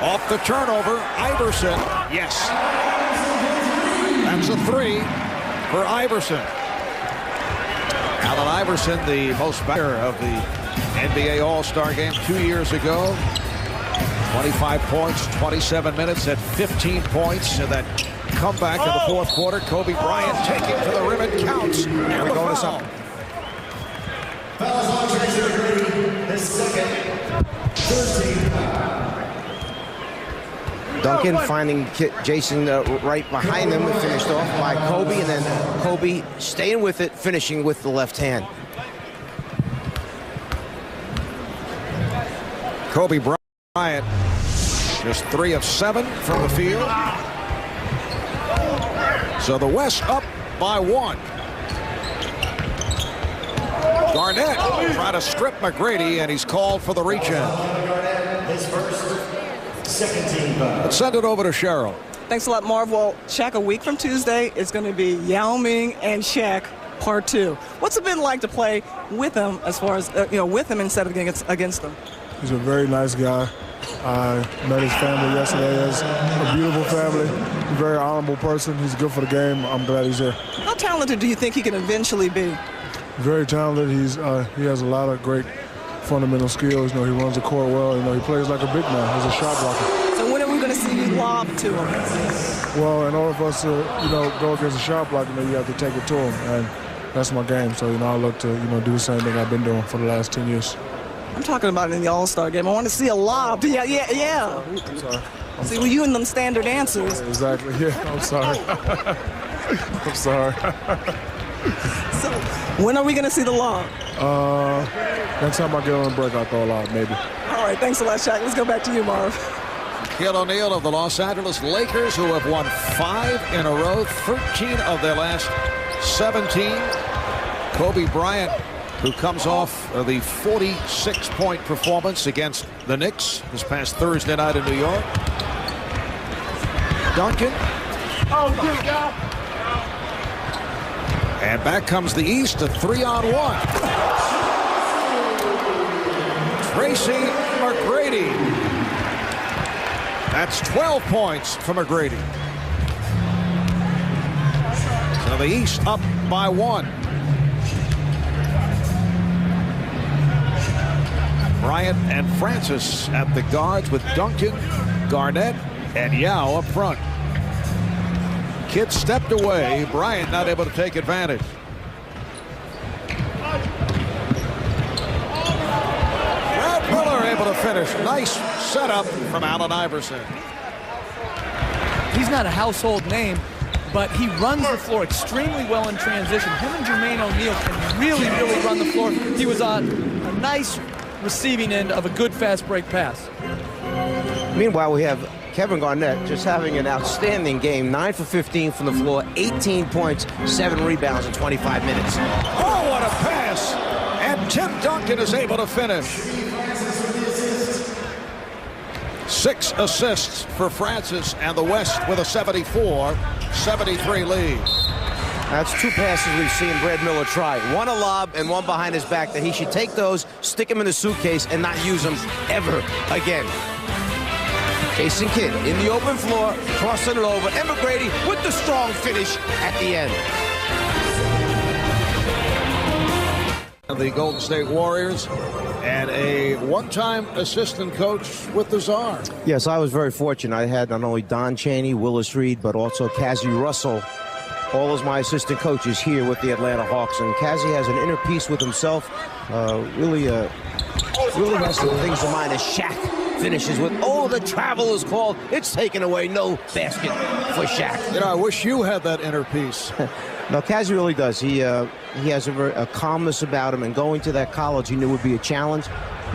Off the turnover, Iverson. Yes. That's a 3 for Iverson. Allen Iverson, the most batter of the NBA All-Star game 2 years ago. 25 points, 27 minutes at 15 points in that comeback in the fourth quarter. Kobe Bryant taking to the rim. It counts. And the foul. Duncan finding Jason right behind him, finished off by Kobe, and then Kobe staying with it, finishing with the left hand. Kobe Bryant just 3 of 7 from the field. So the West up by 1. Garnett trying to strip McGrady, and he's called for the reach-in. Let's send it over to Cheryl. Thanks a lot, Marv. Well, Shaq, a week from Tuesday, it's going to be Yao Ming and Shaq Part 2. What's it been like to play with him, as far as with him instead of against him? He's a very nice guy. I met his family yesterday. He's a beautiful family. He's a very honorable person. He's good for the game. I'm glad he's here. How talented do you think he can eventually be? Very talented. He has a lot of great fundamental skills. He runs the court well. He plays like a big man. He's a shot blocker. So when are we going to see you lob to him? Well, in order for us to go against a shot blocker, you have to take it to him, and that's my game. So I look to do the same thing I've been doing for the last 10 years. I'm talking about in the All-Star game. I want to see a lob. Yeah. I'm sorry. See, well, you and them standard answers. Exactly. Yeah. I'm sorry. I'm sorry. So when are we going to see the lob? Next time I get on the break, I'll throw a lob, maybe. All right. Thanks a lot, Shaq. Let's go back to you, Marv. Shaquille O'Neal of the Los Angeles Lakers, who have won 5 in a row, 13 of their last 17. Kobe Bryant, who comes off the 46-point performance against the Knicks this past Thursday night in New York. Duncan. And back comes the East, a 3-on-1. Tracy McGrady. That's 12 points for McGrady. So the East up by 1. Bryant and Francis at the guards with Duncan, Garnett, and Yao up front. Kidd stepped away. Bryant not able to take advantage. Brad Miller able to finish. Nice setup from Allen Iverson. He's not a household name, but he runs the floor extremely well in transition. Him and Jermaine O'Neal can really run the floor. He was on a nice receiving end of a good fast break pass. Meanwhile, we have Kevin Garnett just having an outstanding game. 9 for 15 from the floor, 18 points, 7 rebounds in 25 minutes. Oh, what a pass! And Tim Duncan is able to finish. 6 assists for Francis, and the West with a 74-73 lead. That's 2 passes we've seen Brad Miller try. One a lob and one behind his back that he should take those, stick them in the suitcase, and not use them ever again. Jason Kidd in the open floor, crossing it over. And McGrady with the strong finish at the end. The Golden State Warriors and a one-time assistant coach with the Czar. Yes, I was very fortunate. I had not only Don Chaney, Willis Reed, but also Cassie Russell, all as my assistant coaches here with the Atlanta Hawks. And Cassie has an inner peace with himself. Really has some things in mind as Shaq finishes with, oh, the travel is called. It's taken away. No basket for Shaq. You know, I wish you had that inner peace. No, Kaz really does. He has a calmness about him, and going to that college he knew would be a challenge.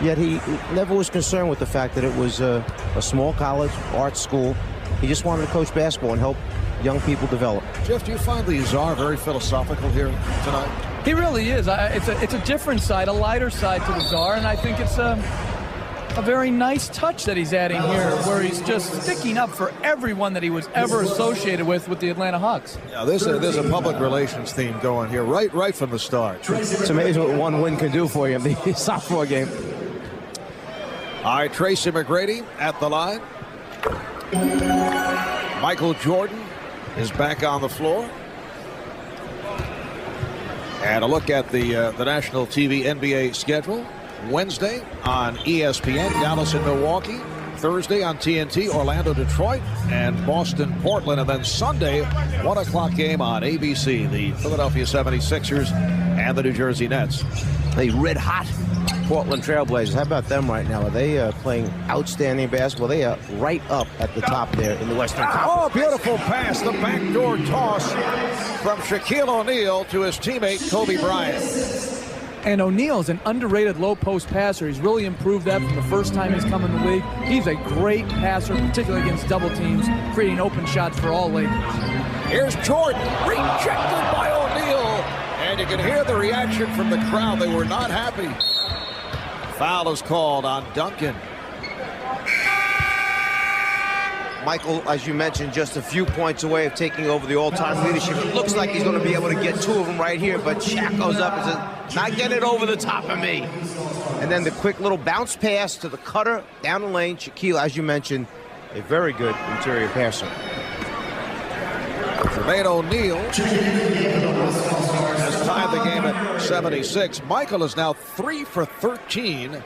Yet he never was concerned with the fact that it was a small college, art school. He just wanted to coach basketball and help young people develop. Jeff, do you find the czar very philosophical here tonight? He really is. It's a different side, a lighter side to the Czar, and I think it's a very nice touch that he's adding here, where he's just sticking up for everyone that he was ever associated with the Atlanta Hawks. Yeah, there's a public relations theme going here right from the start. It's amazing what one win can do for you in the sophomore game. All right, Tracy McGrady at the line. Michael Jordan is back on the floor. And a look at the national TV NBA schedule. Wednesday on ESPN, Dallas and Milwaukee. Thursday on TNT, Orlando, Detroit, and Boston, Portland. And then Sunday, 1 o'clock game on ABC, the Philadelphia 76ers and the New Jersey Nets. Hey, red hot Portland Trailblazers. How about them right now? Are they playing outstanding basketball? They are right up at the top there in the Western Conference. Oh, beautiful pass. The backdoor toss from Shaquille O'Neal to his teammate Kobe Bryant. And O'Neal's an underrated low-post passer. He's really improved that from the first time he's come in the league. He's a great passer, particularly against double teams, creating open shots for all Lakers. Here's Jordan, rejected by O'Neal. And you can hear the reaction from the crowd. They were not happy. Foul is called on Duncan. Michael, as you mentioned, just a few points away of taking over the all-time leadership. It looks like he's going to be able to get two of them right here, but Shaq goes up and says, not getting it over the top of me. And then the quick little bounce pass to the cutter down the lane. Shaquille, as you mentioned, a very good interior passer. Jermaine O'Neal has tied the game at 76. Michael is now 3 for 13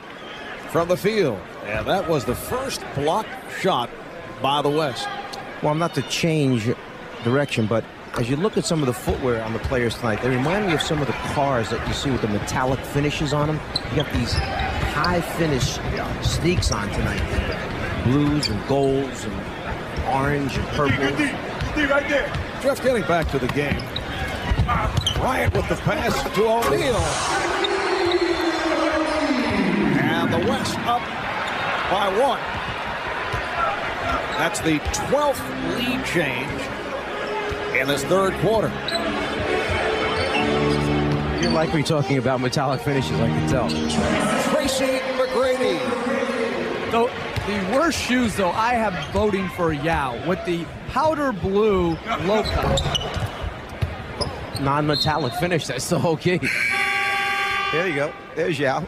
from the field. And that was the first blocked shot by the West. Well, not to change direction, but as you look at some of the footwear on the players tonight, they remind me of some of the cars that you see with the metallic finishes on them. You got these high finish sneaks on tonight. Blues and golds and orange and purple. Right there. Jeff, getting back to the game. Bryant with the pass to O'Neal. And the West up by 1. That's the 12th lead change in this third quarter. You're likely talking about metallic finishes, I can tell. Tracy McGrady. So the worst shoes, though, I have voting for Yao with the powder blue low cut. Non-metallic finish, that's the whole key. There you go. There's Yao.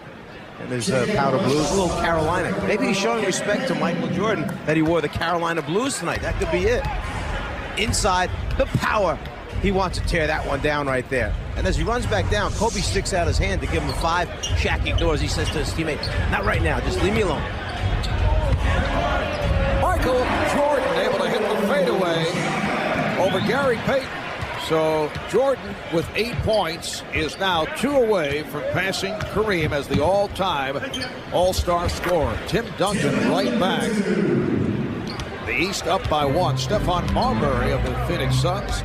And there's powder blues, a little Carolina. Maybe he's showing respect to Michael Jordan that he wore the Carolina blues tonight. That could be it. Inside, the power. He wants to tear that one down right there. And as he runs back down, Kobe sticks out his hand to give him a 5. Shaq ignores. He says to his teammate, not right now, just leave me alone. Michael Jordan able to hit the fadeaway over Gary Payton. So Jordan with 8 points is now 2 away from passing Kareem as the all-time all-star scorer. Tim Duncan right back. The East up by 1. Stephon Marbury of the Phoenix Suns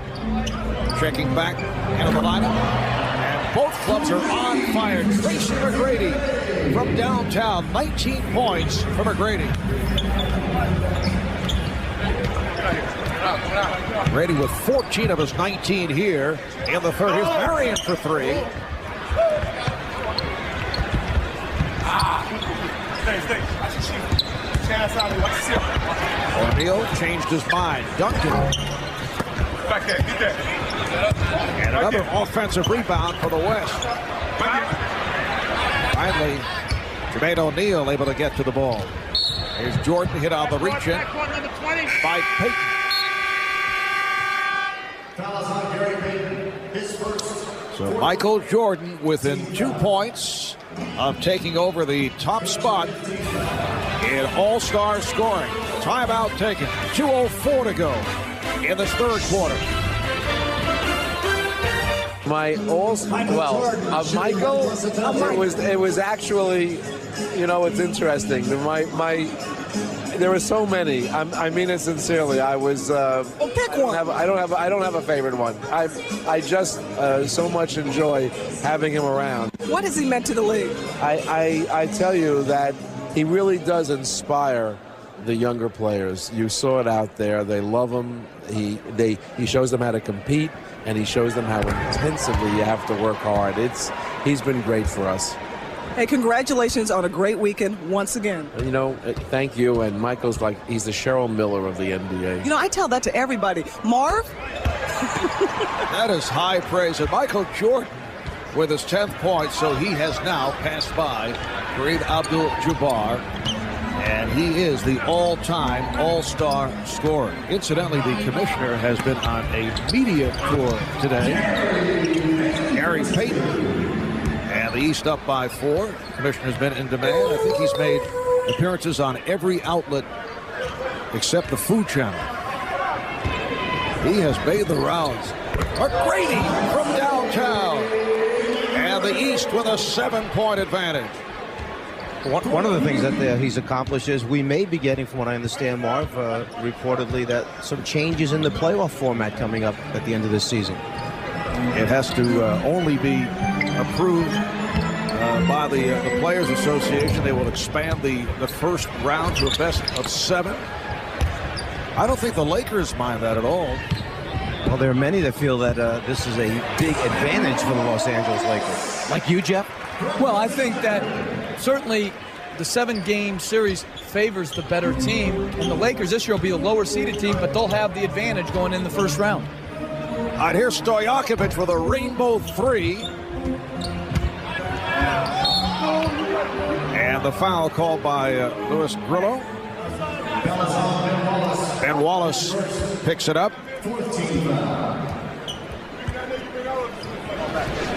checking back into the lineup. And both clubs are on fire. Tracy McGrady from downtown. 19 points for McGrady. Brady with 14 of his 19 here in the third. Here's Marion for 3. O'Neal changed his mind. Duncan. And another offensive rebound for the West. Finally, Jermaine O'Neal able to get to the ball. Here's Jordan hit on the reach-in by Payton. So Michael Jordan within 2 points of taking over the top spot in all-star scoring. Timeout taken. 2:04 to go in this third quarter. Michael, it was actually, you know, it's interesting. My There were so many. I mean it sincerely. I was. Pick one. I don't have a favorite one. I just so much enjoy having him around. What has he meant to the league? I tell you that he really does inspire the younger players. You saw it out there. They love him. He shows them how to compete, and he shows them how intensively you have to work hard. He's been great for us. Hey, congratulations on a great weekend once again. You know, thank you. And Michael's like, he's the Cheryl Miller of the NBA. You know, I tell that to everybody. Marv? That is high praise. And Michael Jordan with his 10th point, so he has now passed by Kareem Abdul-Jabbar, and he is the all-time all-star scorer. Incidentally, the commissioner has been on a media tour today. Gary Payton. And the East up by 4. Commissioner's been in demand. I think he's made appearances on every outlet except the Food Channel. He has made the rounds. McGrady from downtown. And the East with a 7-point advantage. One of the things that he's accomplished is we may be getting, from what I understand, Marv, reportedly that some changes in the playoff format coming up at the end of this season. It has to only be approved by the Players Association. They will expand the first round to a best of 7. I don't think the Lakers mind that at all. Well, there are many that feel that this is a big advantage for the Los Angeles Lakers. Like you, Jeff? Well, I think that certainly the 7-game series favors the better team. And the Lakers this year will be a lower-seeded team, but they'll have the advantage going in the first round. All right, here's Stojakovic with a rainbow 3. And the foul called by Louis Grillo. Ben Wallace picks it up.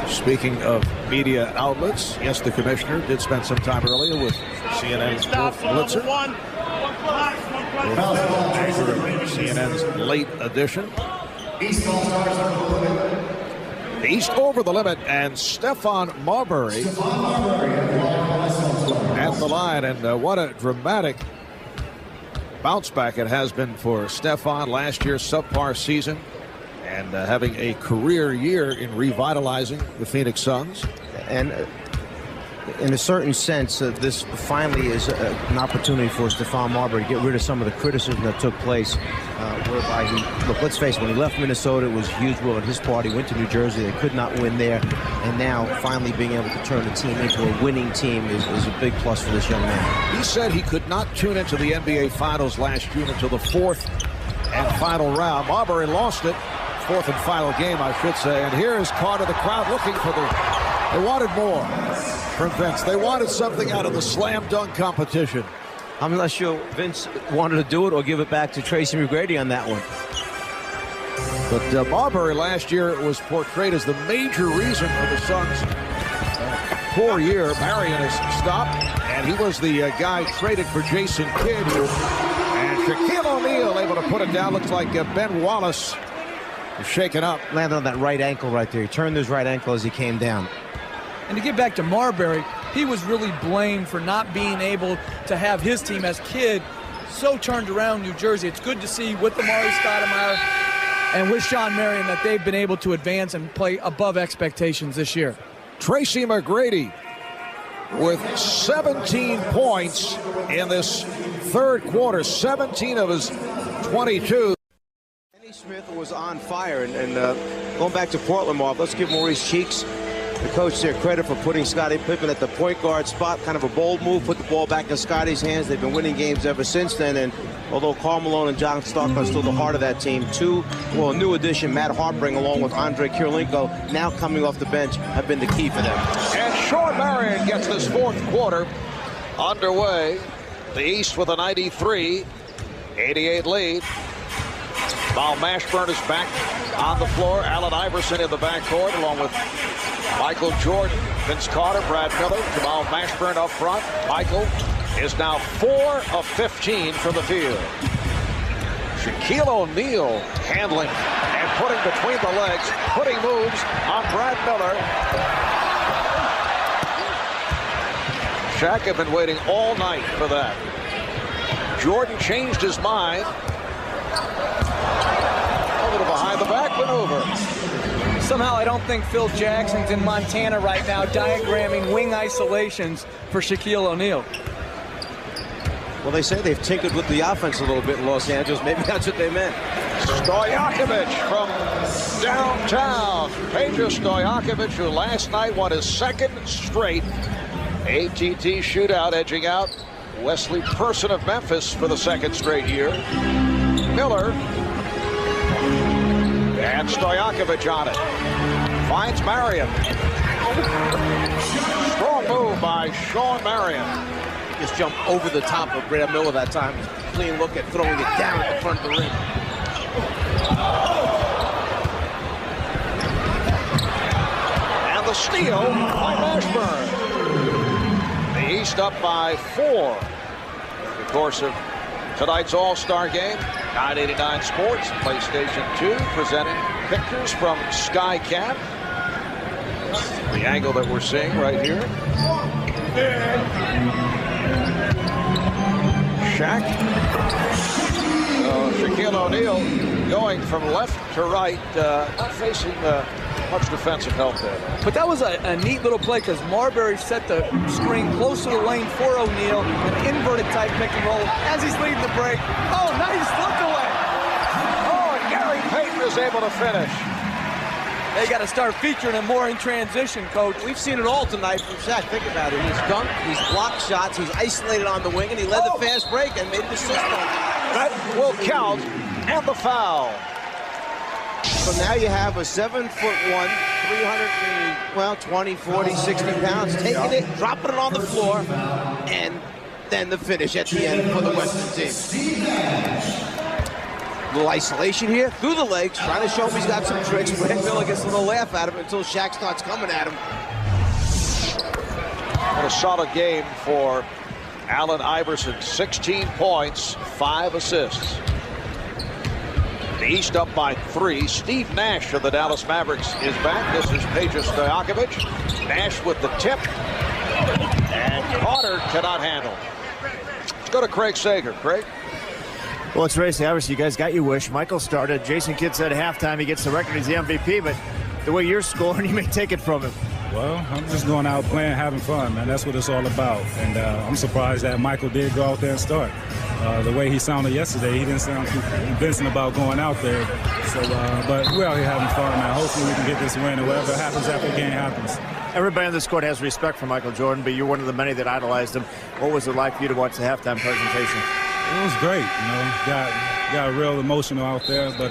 Speaking of media outlets, yes, the commissioner did spend some time earlier with CNN's Wolf Blitzer. CNN's late edition. East over the limit, and Stephon Marbury at the line. And what a dramatic bounce back it has been for Stephon. Last year's subpar season, and having a career year in revitalizing the Phoenix Suns. And in a certain sense, this finally is an opportunity for Stephon Marbury to get rid of some of the criticism that took place, whereby look, let's face it, when he left Minnesota, it was huge will at his party, went to New Jersey, they could not win there, and now finally being able to turn the team into a winning team is a big plus for this young man. He said he could not tune into the NBA Finals last June until the 4th and final round. Marbury lost it, 4th and final game, I should say, and here is Carter, the crowd looking for they wanted more from Vince. They wanted something out of the slam dunk competition. I'm not sure Vince wanted to do it or give it back to Tracy McGrady on that one. But Marbury last year was portrayed as the major reason for the Suns' poor year. Marion has stopped, and he was the guy traded for Jason Kidd. And Shaquille O'Neal able to put it down. Looks like Ben Wallace is shaken up. Landed on that right ankle right there. He turned his right ankle as he came down. And to get back to Marbury, he was really blamed for not being able to have his team as Kidd so turned around New Jersey. It's good to see with Amari Stoudemire and with Sean Marion that they've been able to advance and play above expectations this year. Tracy McGrady with 17 points in this third quarter, 17 of his 22. Kenny Smith was on fire, and going back to Portland, Marv, let's give Maurice Cheeks, the coach there, credit for putting Scottie Pippen at the point guard spot. Kind of a bold move, put the ball back in Scottie's hands. They've been winning games ever since then, and although Karl Malone and John Stockton are still the heart of that team, a new addition, Matt Harpring, along with Andre Kirilenko, now coming off the bench, have been the key for them. And Sean Marion gets this fourth quarter underway. The East with a 93-88 lead. Mal Mashburn is back on the floor. Allen Iverson in the backcourt, along with Michael Jordan, Vince Carter, Brad Miller, Jamal Mashburn up front. Michael is now 4 of 15 from the field. Shaquille O'Neal handling and putting between the legs, putting moves on Brad Miller. Shaq had been waiting all night for that. Jordan changed his mind. A little behind the back maneuver. Somehow I don't think Phil Jackson's in Montana right now diagramming wing isolations for Shaquille O'Neal. Well, they say they've tinkered with the offense a little bit in Los Angeles. Maybe that's what they meant. Stojakovic from downtown. Peja Stojakovic, who last night won his second straight ATT shootout, edging out Wesley Person of Memphis for the second straight year. Miller and Stojakovic on it. Finds Marion. Strong move by Sean Marion. Just jumped over the top of Brad Miller that time. Clean look at throwing it down at the front of the ring. And the steal by Mashburn. The East up by 4. In the course of tonight's All-Star game, 989 Sports, PlayStation 2, presenting pictures from SkyCap. The angle that we're seeing right here. Shaq. Shaquille O'Neal going from left to right, not facing much defensive help there. But that was a neat little play because Marbury set the screen close to the lane for O'Neal, an inverted type pick and roll as he's leading the break. Oh, nice look away. Oh, and Gary Payton is able to finish. They got to start featuring him more in transition, Coach. We've seen it all tonight from Shaq. Think about it. He's dunked, he's blocked shots, he's isolated on the wing, and he led the fast break and made the assist on it. That will count, and the foul. So now you have a 7'1", 320, 40, 60 pounds, taking it, dropping it on the floor, and then the finish at the end for the Western team. Little isolation here, through the legs, trying to show him he's got some tricks. Brad Miller gets a little laugh at him until Shaq starts coming at him. What a solid game for Allen Iverson. 16 points, 5 assists. The East up by 3. Steve Nash of the Dallas Mavericks is back. This is Peja Stojakovic. Nash with the tip. And Carter cannot handle. Let's go to Craig Sager. Craig? Well, it's Racy Iverson. You guys got your wish. Michael started. Jason Kidd said at halftime he gets the record. He's the MVP, but the way you're scoring, you may take it from him. Well, I'm just going out playing, having fun, man. That's what it's all about. And I'm surprised that Michael did go out there and start. The way he sounded yesterday, he didn't sound too convincing about going out there. So, but we're out here having fun, man. Hopefully we can get this win, and whatever happens after the game happens. Everybody on this court has respect for Michael Jordan, but you're one of the many that idolized him. What was it like for you to watch the halftime presentation? It was great, you know. Got real emotional out there, but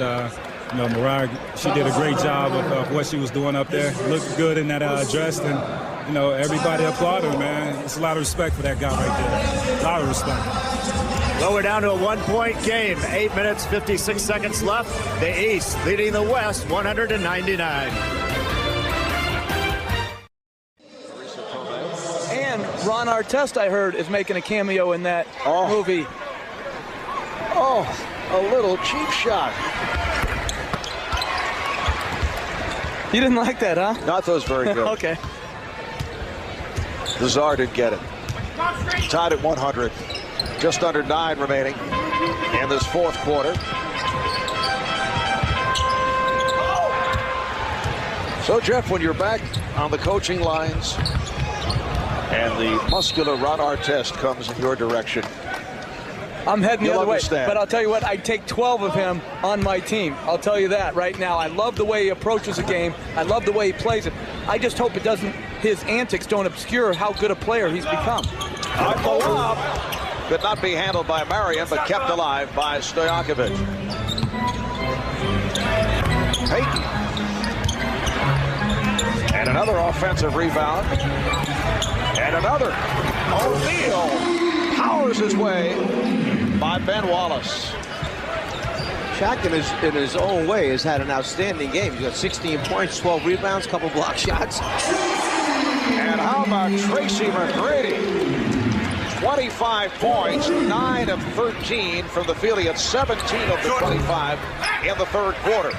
you know, Mariah, she did a great job of what she was doing up there. Looked good in that dress, and you know, everybody applauded her, man. It's a lot of respect for that guy right there. A lot of respect. Well, we're down to a one-point game. 8 minutes, 56 seconds left. The East leading the West, 199. And Ron Artest, I heard, is making a cameo in that movie. Oh, a little cheap shot. You didn't like that, huh? Not those very good. Okay. The Czar didn't get it. Tied at 100. Just under 9 remaining in this fourth quarter. So, Jeff, when you're back on the coaching lines and the muscular Ron Artest comes in your direction, I'm heading the other way, understand. but I'll tell you what, I'd take 12 of him on my team. I'll tell you that right now. I love the way he approaches a game. I love the way he plays it. I just hope his antics don't obscure how good a player he's become. Could not be handled by Marion, but kept alive by Stojakovic. Payton. And another offensive rebound. And another. O'Neal powers his way by Ben Wallace. Shaq, in his own way, has had an outstanding game. He's got 16 points, 12 rebounds, couple block shots. And how about Tracy McGrady? 25 points, 9 of 13 from the field. He had 17 of the 25 in the third quarter.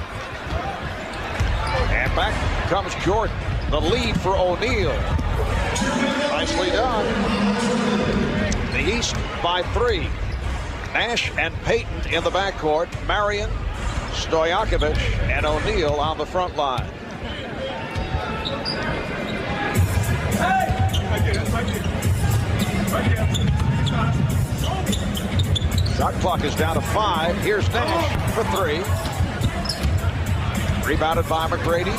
And back comes Jordan. The lead for O'Neal. Nicely done. The East by 3. Nash and Payton in the backcourt. Marion, Stojakovic, and O'Neal on the front line. Shot clock is down to 5. Here's Nash for 3. Rebounded by McGrady.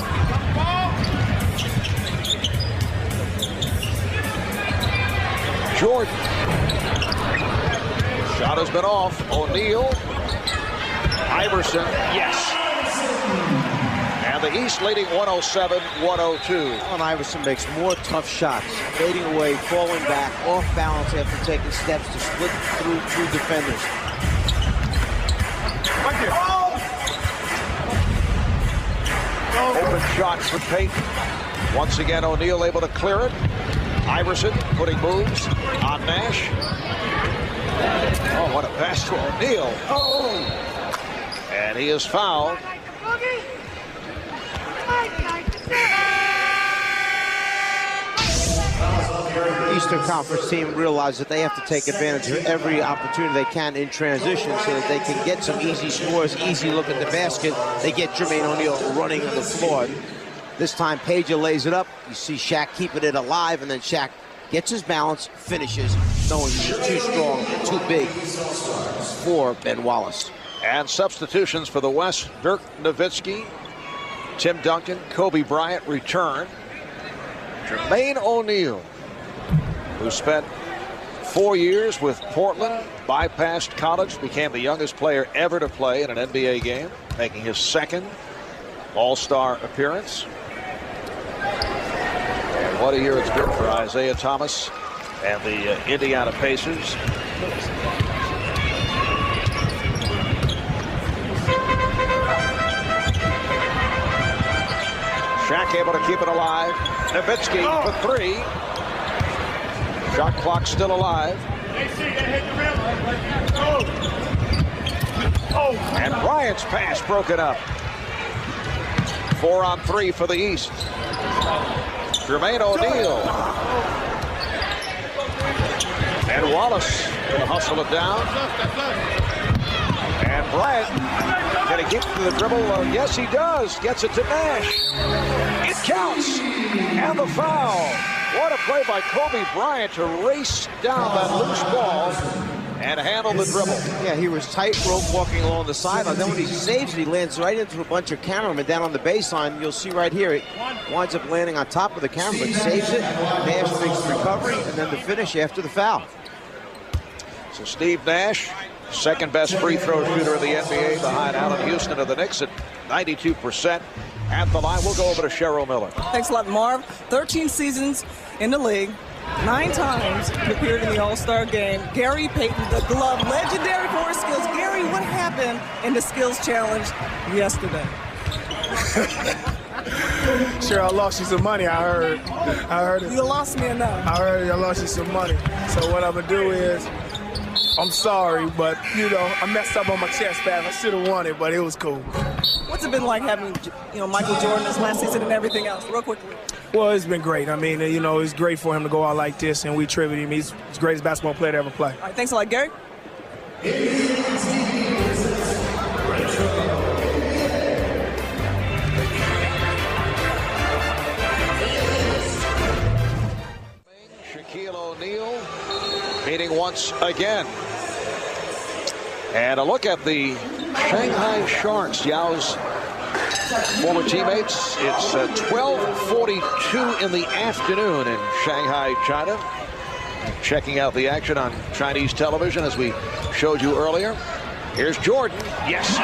Jordan. Shot has been off. O'Neal. Iverson. Yes. And the East leading 107-102. Allen Iverson makes more tough shots, fading away, falling back, off balance after taking steps to split through two defenders. Open shot for Payton. Once again, O'Neal able to clear it. Iverson putting moves on Nash. Oh, what a pass to O'Neal. And he is fouled. Eastern Conference team realizes that they have to take advantage of every opportunity they can in transition so that they can get some easy scores, easy look at the basket. They get Jermaine O'Neal running on the floor. This time, Peja lays it up. You see Shaq keeping it alive, and then Shaq gets his balance, finishes, knowing he's too strong, too big for Ben Wallace. And substitutions for the West. Dirk Nowitzki, Tim Duncan, Kobe Bryant return. Jermaine O'Neal, who spent 4 years with Portland, bypassed college, became the youngest player ever to play in an NBA game, making his second All-Star appearance. And what a year it's been for Isaiah Thomas and the Indiana Pacers. Shaq able to keep it alive. Nowitzki for 3. Shot clock still alive. And Bryant's pass broken up. 4 on 3 for the East. Jermaine O'Neal. And Wallace will hustle it down. And Bryant, can he get to the dribble? Yes, he does. Gets it to Nash. It counts. And the foul. What a play by Kobe Bryant to race down that loose ball and handle the dribble. Yeah, he was tightrope walking along the sideline. Then when he saves it, he lands right into a bunch of cameramen down on the baseline. You'll see right here, it winds up landing on top of the camera, but saves it. Nash makes the recovery, and then the finish after the foul. So Steve Nash, second best free throw shooter in the NBA behind Allen Houston of the Knicks at 92%. At the line, we'll go over to Cheryl Miller. Thanks a lot, Marv. 13 seasons in the league. 9 times he appeared in the All-Star game. Gary Payton, the glove, legendary for his skills. Gary, what happened in the skills challenge yesterday? Sure, I lost you some money, I heard it. You lost me enough. I heard I lost you some money. So what I'm going to do is, I'm sorry, but, you know, I messed up on my chest pass. I should have won it, but it was cool. What's it been like having, you know, Michael Jordan this last season and everything else? Real quickly. Well, it's been great. I mean, you know, it's great for him to go out like this, and we tribute him. He's the greatest basketball player to ever play. All right, thanks a lot, Gary. Shaquille O'Neal meeting once again. And a look at the Shanghai Sharks, Yao's former teammates. It's 12:42 in the afternoon in Shanghai, China. Checking out the action on Chinese television as we showed you earlier. Here's Jordan. Yes.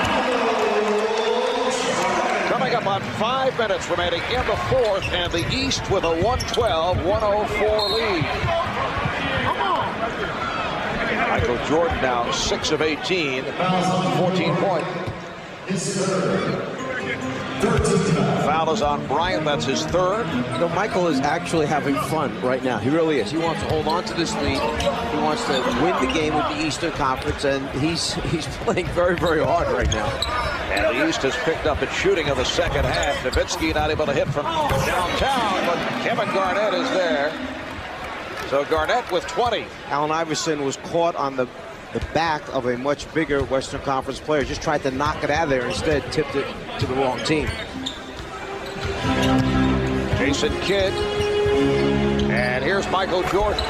Coming up on 5 minutes remaining in the fourth, and the East with a 112-104 lead. Michael Jordan now 6 of 18, 14 points. Foul is on Bryant. That's his third. You know, Michael is actually having fun right now. He really is. He wants to hold on to this lead. He wants to win the game with the Eastern Conference, and he's playing very, very hard right now. And the East has picked up its shooting in the second half. Nowitzki not able to hit from downtown, but Kevin Garnett is there. So Garnett with 20. Allen Iverson was caught on the the back of a much bigger Western Conference player. Just tried to knock it out of there, instead tipped it to the wrong team. Jason Kidd. And here's Michael Jordan.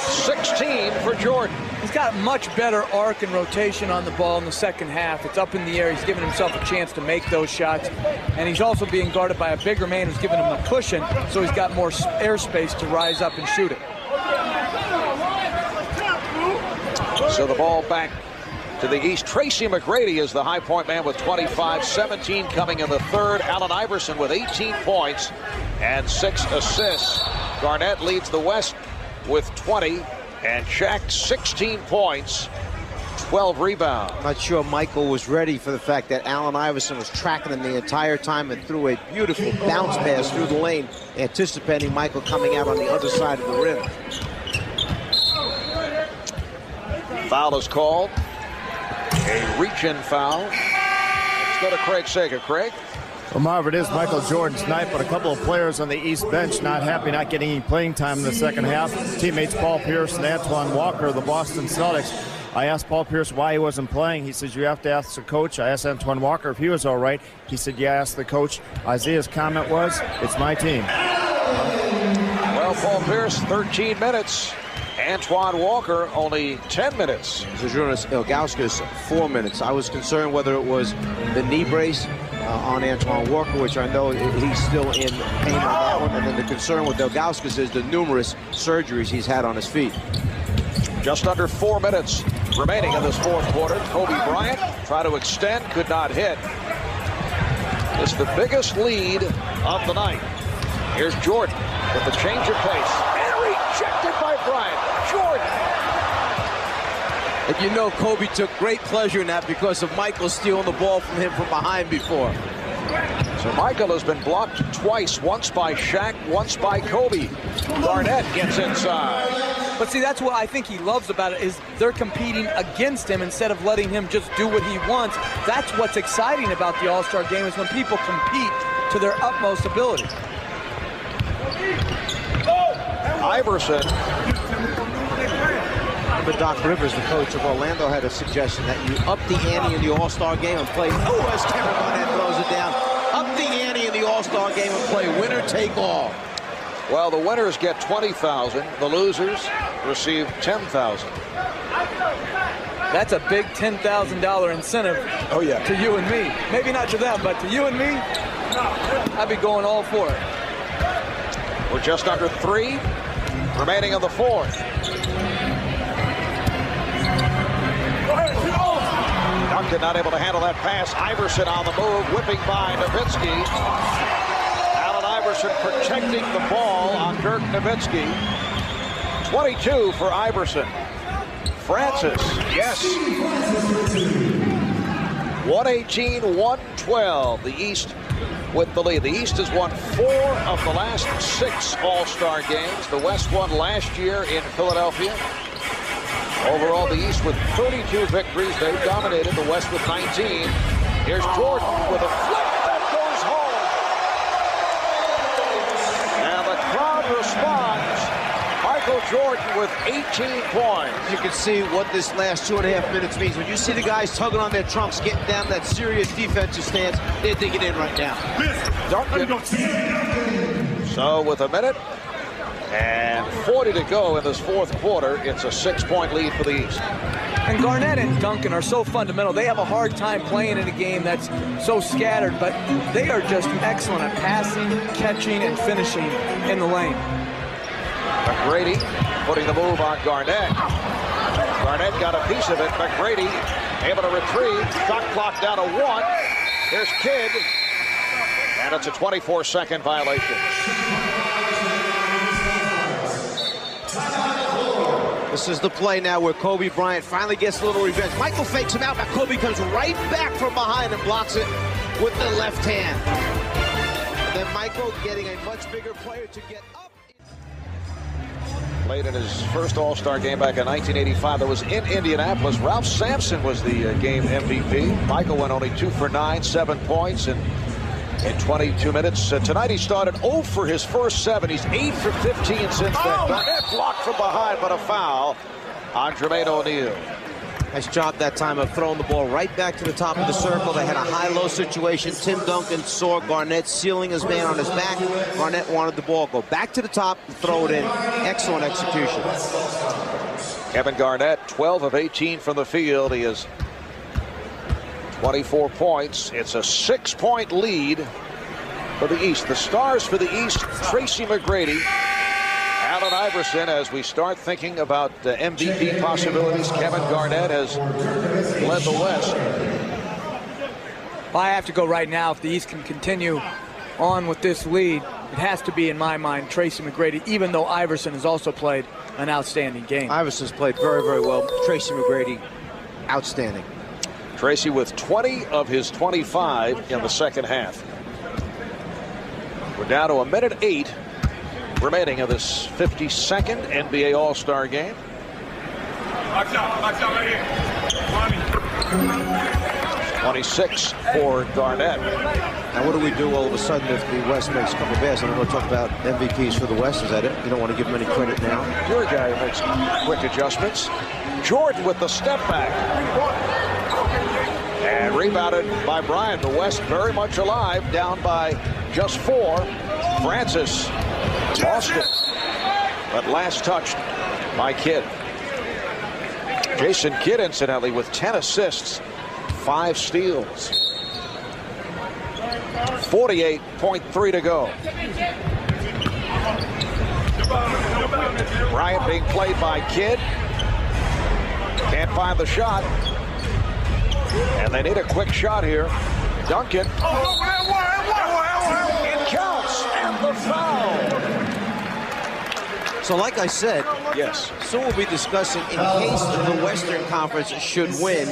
16 for Jordan. He's got much better arc and rotation on the ball in the second half. It's up in the air. He's giving himself a chance to make those shots. And he's also being guarded by a bigger man who's giving him a cushion, so he's got more airspace to rise up and shoot it. So the ball back to the East. Tracy McGrady is the high point man with 25, 17 coming in the third. Allen Iverson with 18 points and 6 assists. Garnett leads the West with 20, and Shaq 16 points, 12 rebounds. I'm not sure Michael was ready for the fact that Allen Iverson was tracking him the entire time and threw a beautiful bounce pass through the lane, anticipating Michael coming out on the other side of the rim. Foul is called. A reach-in foul. Let's go to Craig Sager. Craig? Well, Marv, it is Michael Jordan's night, but a couple of players on the East bench not happy, not getting any playing time in the second half. Teammates Paul Pierce and Antoine Walker of the Boston Celtics. I asked Paul Pierce why he wasn't playing. He says, you have to ask the coach. I asked Antoine Walker if he was all right. He said, yeah, ask the coach. Isaiah's comment was, it's my team. Well, Paul Pierce, 13 minutes. Antoine Walker, only 10 minutes. Zydrunas Ilgauskas, 4 minutes. I was concerned whether it was the knee brace on Antoine Walker, which I know he's still in pain on that one. And then the concern with Ilgauskas is the numerous surgeries he's had on his feet. Just under 4 minutes remaining in this fourth quarter. Kobe Bryant tried to extend, could not hit. It's the biggest lead of the night. Here's Jordan with the change of pace. And rejected by Bryant. Jordan. And you know Kobe took great pleasure in that because of Michael stealing the ball from him from behind before. So Michael has been blocked twice, once by Shaq, once by Kobe. Garnett gets inside. But see, that's what I think he loves about it, is they're competing against him instead of letting him just do what he wants. That's what's exciting about the All-Star game, is when people compete to their utmost ability. Iverson. But Doc Rivers, the coach of Orlando, had a suggestion that you up the ante in the All-Star game and play. Oh, as Kevin Garnett throws it down. Up the ante in the All-Star game and play winner take all. Well, the winners get 20,000. The losers receive 10,000. That's a big $10,000 incentive. Oh, yeah. To you and me. Maybe not to them, but to you and me, I'd be going all for it. We're just under 3 remaining in the fourth. Duncan not able to handle that pass. Iverson on the move, whipping by Nowitzki. Allen Iverson protecting the ball on Dirk Nowitzki. 22 for Iverson. Francis, yes. 118-112, the East with the lead. The East has won 4 of the last 6 All-Star games. The West won last year in Philadelphia. Overall, the East with 32 victories. They've dominated the West with 19. Here's Jordan with a flip that goes home. And the crowd responds. Michael Jordan with 18 points. You can see what this last 2.5 minutes means. When you see the guys tugging on their trunks, getting down that serious defensive stance, they're digging in right now. Duncan. So with a minute and 40 to go in this fourth quarter, it's a 6-point lead for the East. And Garnett and Duncan are so fundamental. They have a hard time playing in a game that's so scattered, but they are just excellent at passing, catching, and finishing in the lane. McGrady putting the move on Garnett. Garnett got a piece of it. McGrady able to retrieve. Shot clock down to 1. Here's Kidd. And it's a 24-second violation. This is the play now where Kobe Bryant finally gets a little revenge. Michael fakes him out, but Kobe comes right back from behind and blocks it with the left hand. And then Michael getting a much bigger player to get up. Played in his first All-Star game back in 1985. That was in Indianapolis. Ralph Sampson was the game MVP. Michael went only 2 for 9, 7 points in 22 minutes. Tonight he started 0 for his first 7. He's 8 for 15 since then. Garnett blocked from behind, but a foul. on Jermaine O'Neal. Nice job that time of throwing the ball right back to the top of the circle. They had a high-low situation. Tim Duncan saw Garnett sealing his man on his back. Garnett wanted the ball go back to the top and throw it in. Excellent execution. Kevin Garnett, 12 of 18 from the field. He has 24 points. It's a 6-point lead for the East. The stars for the East, Tracy McGrady, Allen Iverson. As we start thinking about MVP possibilities, Kevin Garnett has led the West. I have to go right now. If the East can continue on with this lead, it has to be, in my mind, Tracy McGrady, even though Iverson has also played an outstanding game. Iverson's played very, very well. Tracy McGrady, outstanding. Tracy with 20 of his 25 in the second half. We're down to 1:08 remaining of this 52nd NBA All-Star game. Box out right here. 26 for Garnett. Now, what do we do all of a sudden if the West makes a couple of bags? I'm going to talk about MVPs for the West. Is that it? You don't want to give him any credit now? You're a guy who makes quick adjustments. Jordan with the step back. And rebounded by Bryant. The West very much alive, down by just 4. Francis lost it, but last touched by Kidd. Jason Kidd, incidentally, with 10 assists, 5 steals. 48.3 to go. Bryant being played by Kidd. Can't find the shot. And they need a quick shot here. Duncan. It counts, and the foul. So like I said, yes, soon we'll be discussing, in case the Western Conference should win,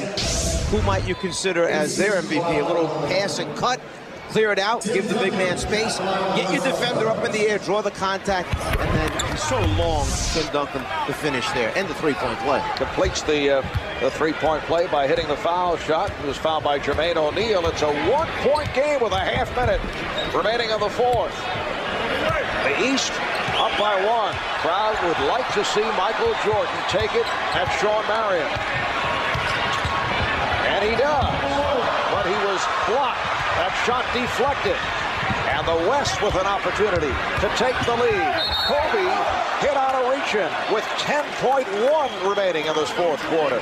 who might you consider as their MVP? A little pass and cut, clear it out, give the big man space, get your defender up in the air, draw the contact, and then he's so long, Tim Duncan, the finish there, and the three-point play. Completes the three-point play by hitting the foul shot. It was fouled by Jermaine O'Neal. It's a one-point game with a half minute remaining in the fourth. The East up by 1. Crowd would like to see Michael Jordan take it at Sean Marion. And he does. But he was blocked. That shot deflected. And the West with an opportunity to take the lead. Kobe hit on a reach-in with 10.1 remaining in this fourth quarter.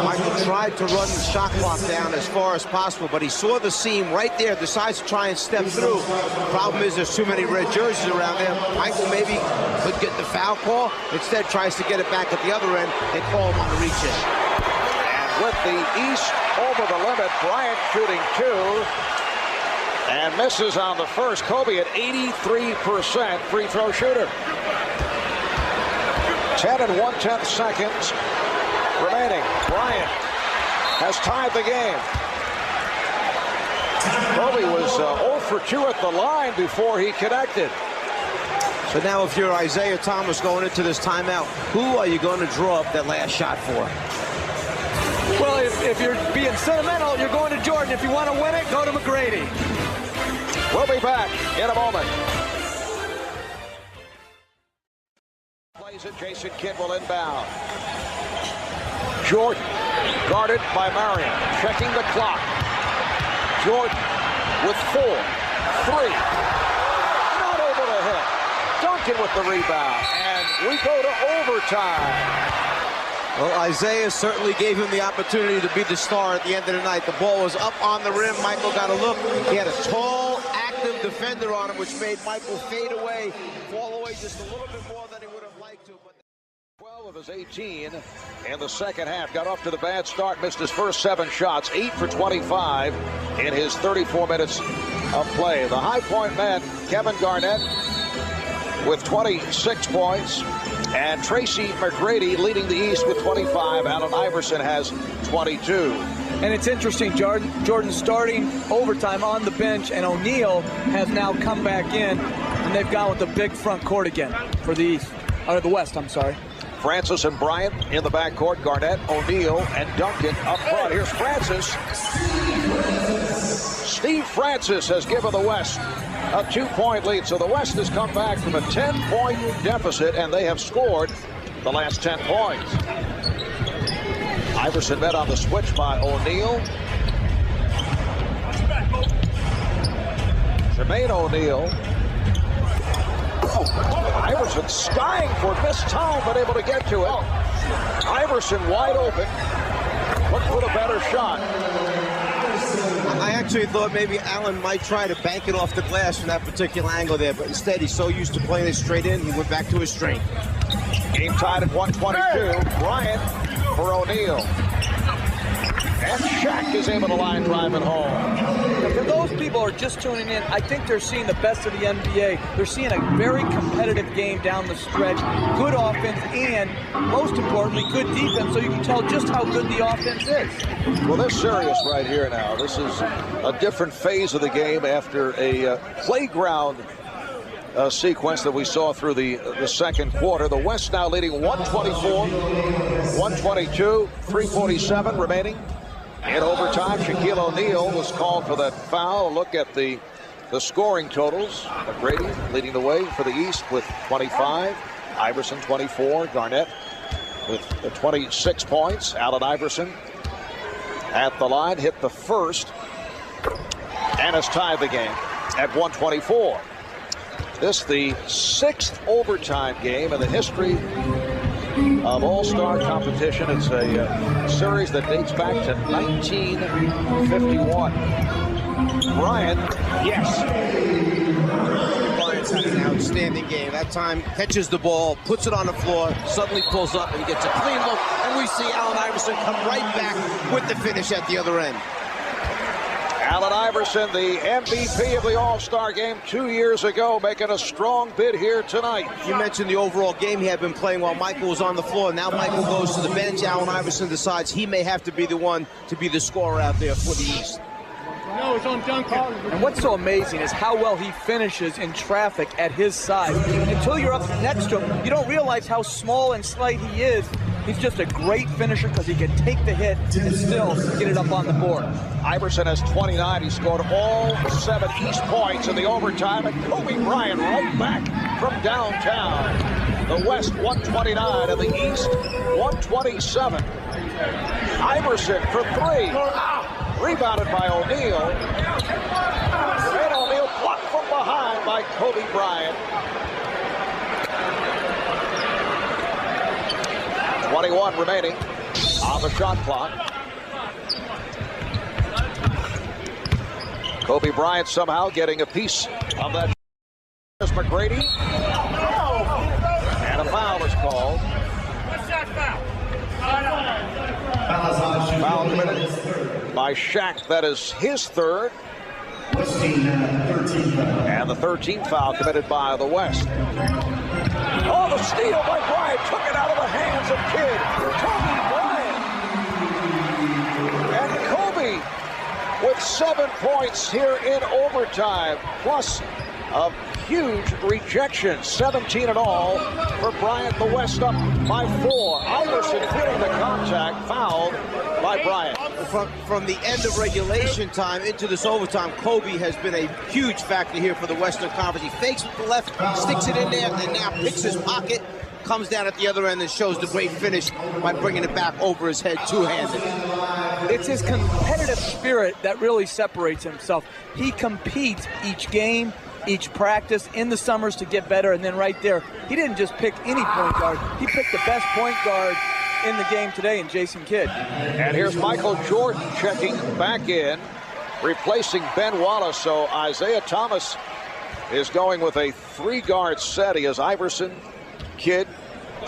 Michael tried to run the shot clock down as far as possible, but he saw the seam right there, decides to try and step through. Problem is there's too many red jerseys around there. Michael maybe could get the foul call. Instead tries to get it back at the other end and call him on a reach-in. And with the East over the limit, Bryant shooting 2 and misses on the first. Kobe at 83% free throw shooter. 10 1/10 seconds remaining. Bryant has tied the game. Kobe was 0 for 2 at the line before he connected. So now if you're Isaiah Thomas going into this timeout, who are you going to draw up that last shot for? Well, if you're being sentimental, you're going to Jordan. If you want to win it, go to McGrady. We'll be back in a moment. Plays it. Jason Kidd will inbound. Jordan, guarded by Marion, checking the clock. Jordan with 4, 3, not over the head. Duncan with the rebound, and we go to overtime. Well, Isaiah certainly gave him the opportunity to be the star at the end of the night. The ball was up on the rim. Michael got a look. He had a tall, active defender on him, which made Michael fade away, fall away just a little bit more than he would have liked to. 12 of his 18 in the second half. Got off to the bad start, missed his first 7 shots, 8 for 25 in his 34 minutes of play. The high point man, Kevin Garnett, with 26 points, and Tracy McGrady leading the East with 25. Allen Iverson has 22. And it's interesting, Jordan starting overtime on the bench, and O'Neal has now come back in, and they've gone with the big front court again for the East, or the West, I'm sorry. Francis and Bryant in the backcourt. Garnett, O'Neal, and Duncan up front. Here's Francis. Steve Francis has given the West a 2-point lead. So the West has come back from a 10-point deficit, and they have scored the last 10 points. Iverson met on the switch by O'Neal. Jermaine O'Neal. Iverson skying for missed time, but able to get to it. Iverson wide open. Look for the better shot. I actually thought maybe Allen might try to bank it off the glass from that particular angle there, but instead he's so used to playing it straight in, he went back to his strength. Game tied at 122. Bryant for O'Neal. And Shaq is able to line drive it home. Now, for those people who are just tuning in, I think they're seeing the best of the NBA. They're seeing a very competitive game down the stretch, good offense, and most importantly, good defense, so you can tell just how good the offense is. Well, they're serious right here now. This is a different phase of the game after a playground sequence that we saw through the second quarter. The West now leading 124, 122, 3:47 remaining. In overtime, Shaquille O'Neal was called for that foul. Look at the scoring totals. McGrady leading the way for the East with 25. Iverson 24. Garnett with 26 points. Allen Iverson at the line hit the first and has tied the game at 124. This the 6th overtime game in the history of All-Star competition. It's a series that dates back to 1951. Bryant, yes. Bryant's had an outstanding game. That time catches the ball, puts it on the floor, suddenly pulls up and gets a clean look, and we see Allen Iverson come right back with the finish at the other end. Allen Iverson, the MVP of the All-Star game 2 years ago, making a strong bid here tonight. You mentioned the overall game he had been playing while Michael was on the floor. Now Michael goes to the bench. Allen Iverson decides he may have to be the one to be the scorer out there for the East. No, it's on Duncan. And what's so amazing is how well he finishes in traffic at his size. Until you're up next to him, you don't realize how small and slight he is. He's just a great finisher because he can take the hit and still get it up on the board. Iverson has 29. He scored all 7 East points in the overtime. And Kobe Bryant right back from downtown. The West 129 and the East 127. Iverson for 3. Rebounded by O'Neal. And O'Neal blocked from behind by Kobe Bryant. 21 remaining on the shot clock. Kobe Bryant somehow getting a piece of that. McGrady. And a foul is called. Foul committed by Shaq. That is his third. And the 13th foul committed by the West. Oh, the steal by Bryant took it out of the hands of Kidd. Kobe Bryant. And Kobe with 7 points here in overtime, plus a huge rejection. 17 in all for Bryant. The West up by 4. Iverson feeling the contact, fouled by Bryant. From the end of regulation time into this overtime, Kobe has been a huge factor here for the Western Conference. He fakes with the left, sticks it in there, and now picks his pocket, comes down at the other end and shows the great finish by bringing it back over his head two-handed. It's his competitive spirit that really separates himself. He competes each game, each practice in the summers to get better, and then right there, he didn't just pick any point guard. He picked the best point guard in the game today in Jason Kidd. And here's Michael Jordan checking back in, replacing Ben Wallace. So Isaiah Thomas is going with a 3-guard set. He has Iverson, Kidd.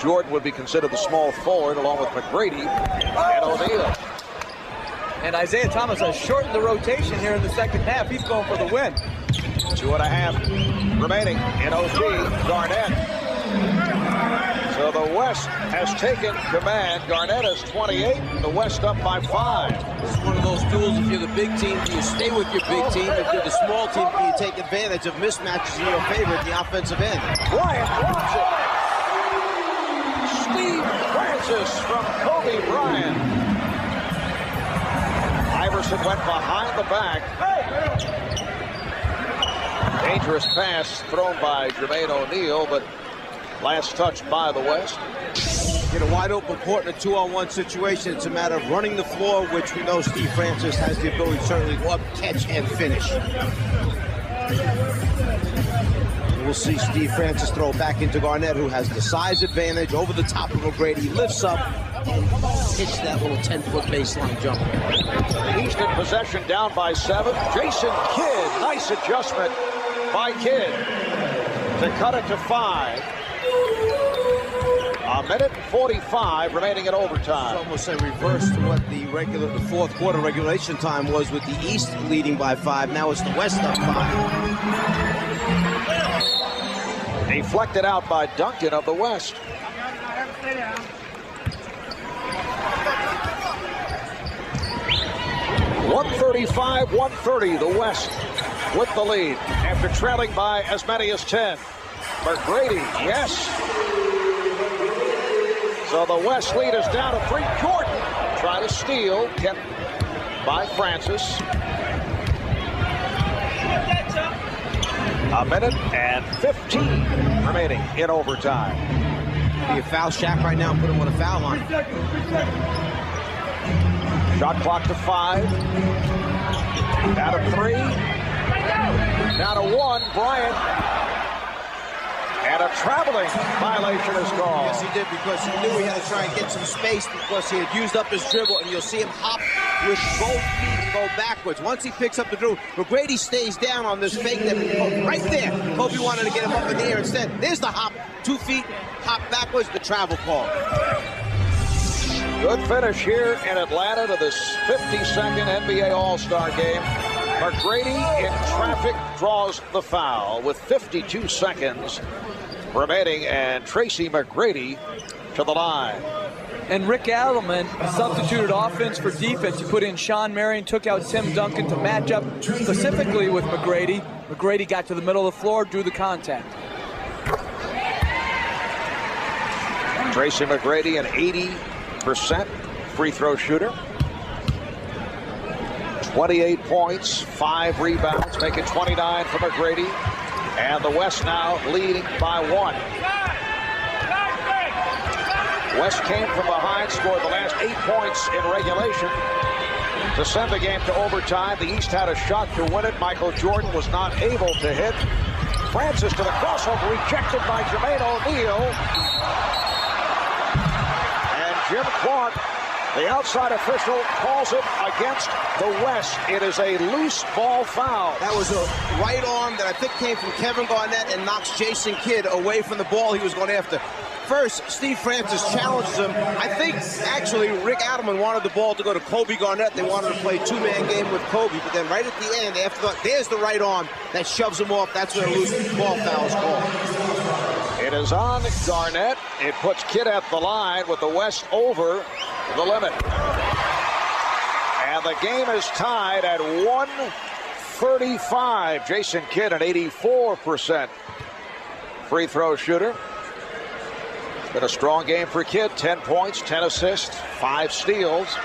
Jordan would be considered the small forward along with McGrady and O'Neal. And Isaiah Thomas has shortened the rotation here in the second half. He's going for the win. 2.5 remaining in OT. Garnett. So the West has taken command. Garnett has 28. The West up by 5. This is one of those duels. If you're the big team, do you stay with your big team? If you're the small team, can you take advantage of mismatches in your favor at the offensive end? Bryant wants it. Steve Francis from Kobe Bryant. Iverson went behind the back. Dangerous pass thrown by Jermaine O'Neal, but last touch by the West. Get a wide open court in a 2-on-1 situation. It's a matter of running the floor, which we know Steve Francis has the ability to certainly go up, catch, and finish. We'll see Steve Francis throw back into Garnett, who has the size advantage over the top of O'Grady. Lifts up and hits that little 10-foot baseline jump. East in possession, down by 7. Jason Kidd, nice adjustment by Kidd to cut it to 5. A minute and 45 remaining in overtime. It's almost a reverse to what the fourth quarter regulation time was, with the East leading by 5. Now it's the West up 5. Deflected out by Duncan of the West. (135-130), the West with the lead after trailing by as many as 10. McGrady, yes. So the West lead is down to 3. Jordan trying to steal, kept by Francis. A minute and 15 remaining in overtime. Be a foul shack right now and put him on a foul line. Shot clock to 5. Down to 3. Down to 1. Bryant. And a traveling violation is called. Yes, he did, because he knew he had to try and get some space, because he had used up his dribble, and you'll see him hop with both feet and go backwards. Once he picks up the dribble, McGrady stays down on this fake that right there. Kobe wanted to get him up in the air instead. There's the hop, 2 feet, hop backwards, the travel call. Good finish here in Atlanta to this 52nd NBA All-Star game. McGrady in traffic draws the foul with 52 seconds remaining, and Tracy McGrady to the line. And Rick Adelman substituted offense for defense. He put in Sean Marion, took out Tim Duncan to match up specifically with McGrady. McGrady got to the middle of the floor, drew the contact. Tracy McGrady, an 80% free throw shooter. 28 points, 5 rebounds, make it 29 for McGrady. And the West now leading by 1. West came from behind, scored the last 8 points in regulation to send the game to overtime. The East had a shot to win it. Michael Jordan was not able to hit. Francis to the crossover, rejected by Jermaine O'Neal. And Jim Clark, the outside official, calls it against the West. It is a loose ball foul. That was a right arm that I think came from Kevin Garnett and knocks Jason Kidd away from the ball he was going after. First, Steve Francis challenges him. I think, actually, Rick Adelman wanted the ball to go to Kobe Garnett. They wanted to play 2-man game with Kobe. But then right at the end, after there's the right arm that shoves him off. That's where a loose ball foul is called. It is on Garnett. It puts Kidd at the line with the West over the limit. And the game is tied at 135. Jason Kidd, an 84% free throw shooter. It's been a strong game for Kidd. 10 points, 10 assists, 5 steals.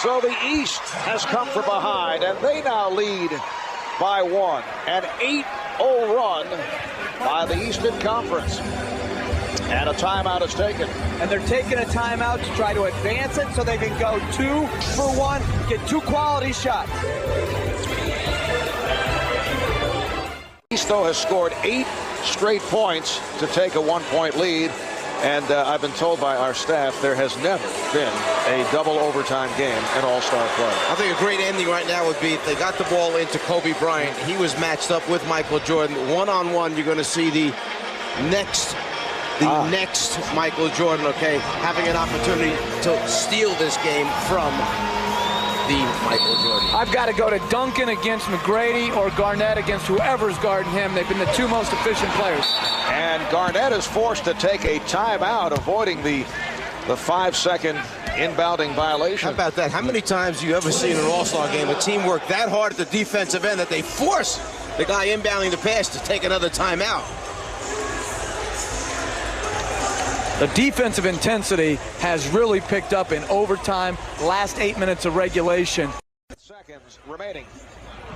So the East has come from behind, and they now lead by 1. An 8-0 run by the Eastern Conference. And a timeout is taken. And they're taking a timeout to try to advance it so they can go 2 for 1, get 2 quality shots. East, though, has scored 8 straight points to take a 1-point lead. And I've been told by our staff there has never been a double overtime game in All-Star play. I think a great ending right now would be if they got the ball into Kobe Bryant. He was matched up with Michael Jordan. One-on-one, you're going to see the next Michael Jordan, okay, having an opportunity to steal this game from the Michael Jordan. I've got to go to Duncan against McGrady or Garnett against whoever's guarding him. They've been the 2 most efficient players. And Garnett is forced to take a timeout, avoiding the 5-second inbounding violation. How about that? How many times do you ever see in an All-Star game a team work that hard at the defensive end that they force the guy inbounding the pass to take another timeout? The defensive intensity has really picked up in overtime, last 8 minutes of regulation. Seconds remaining.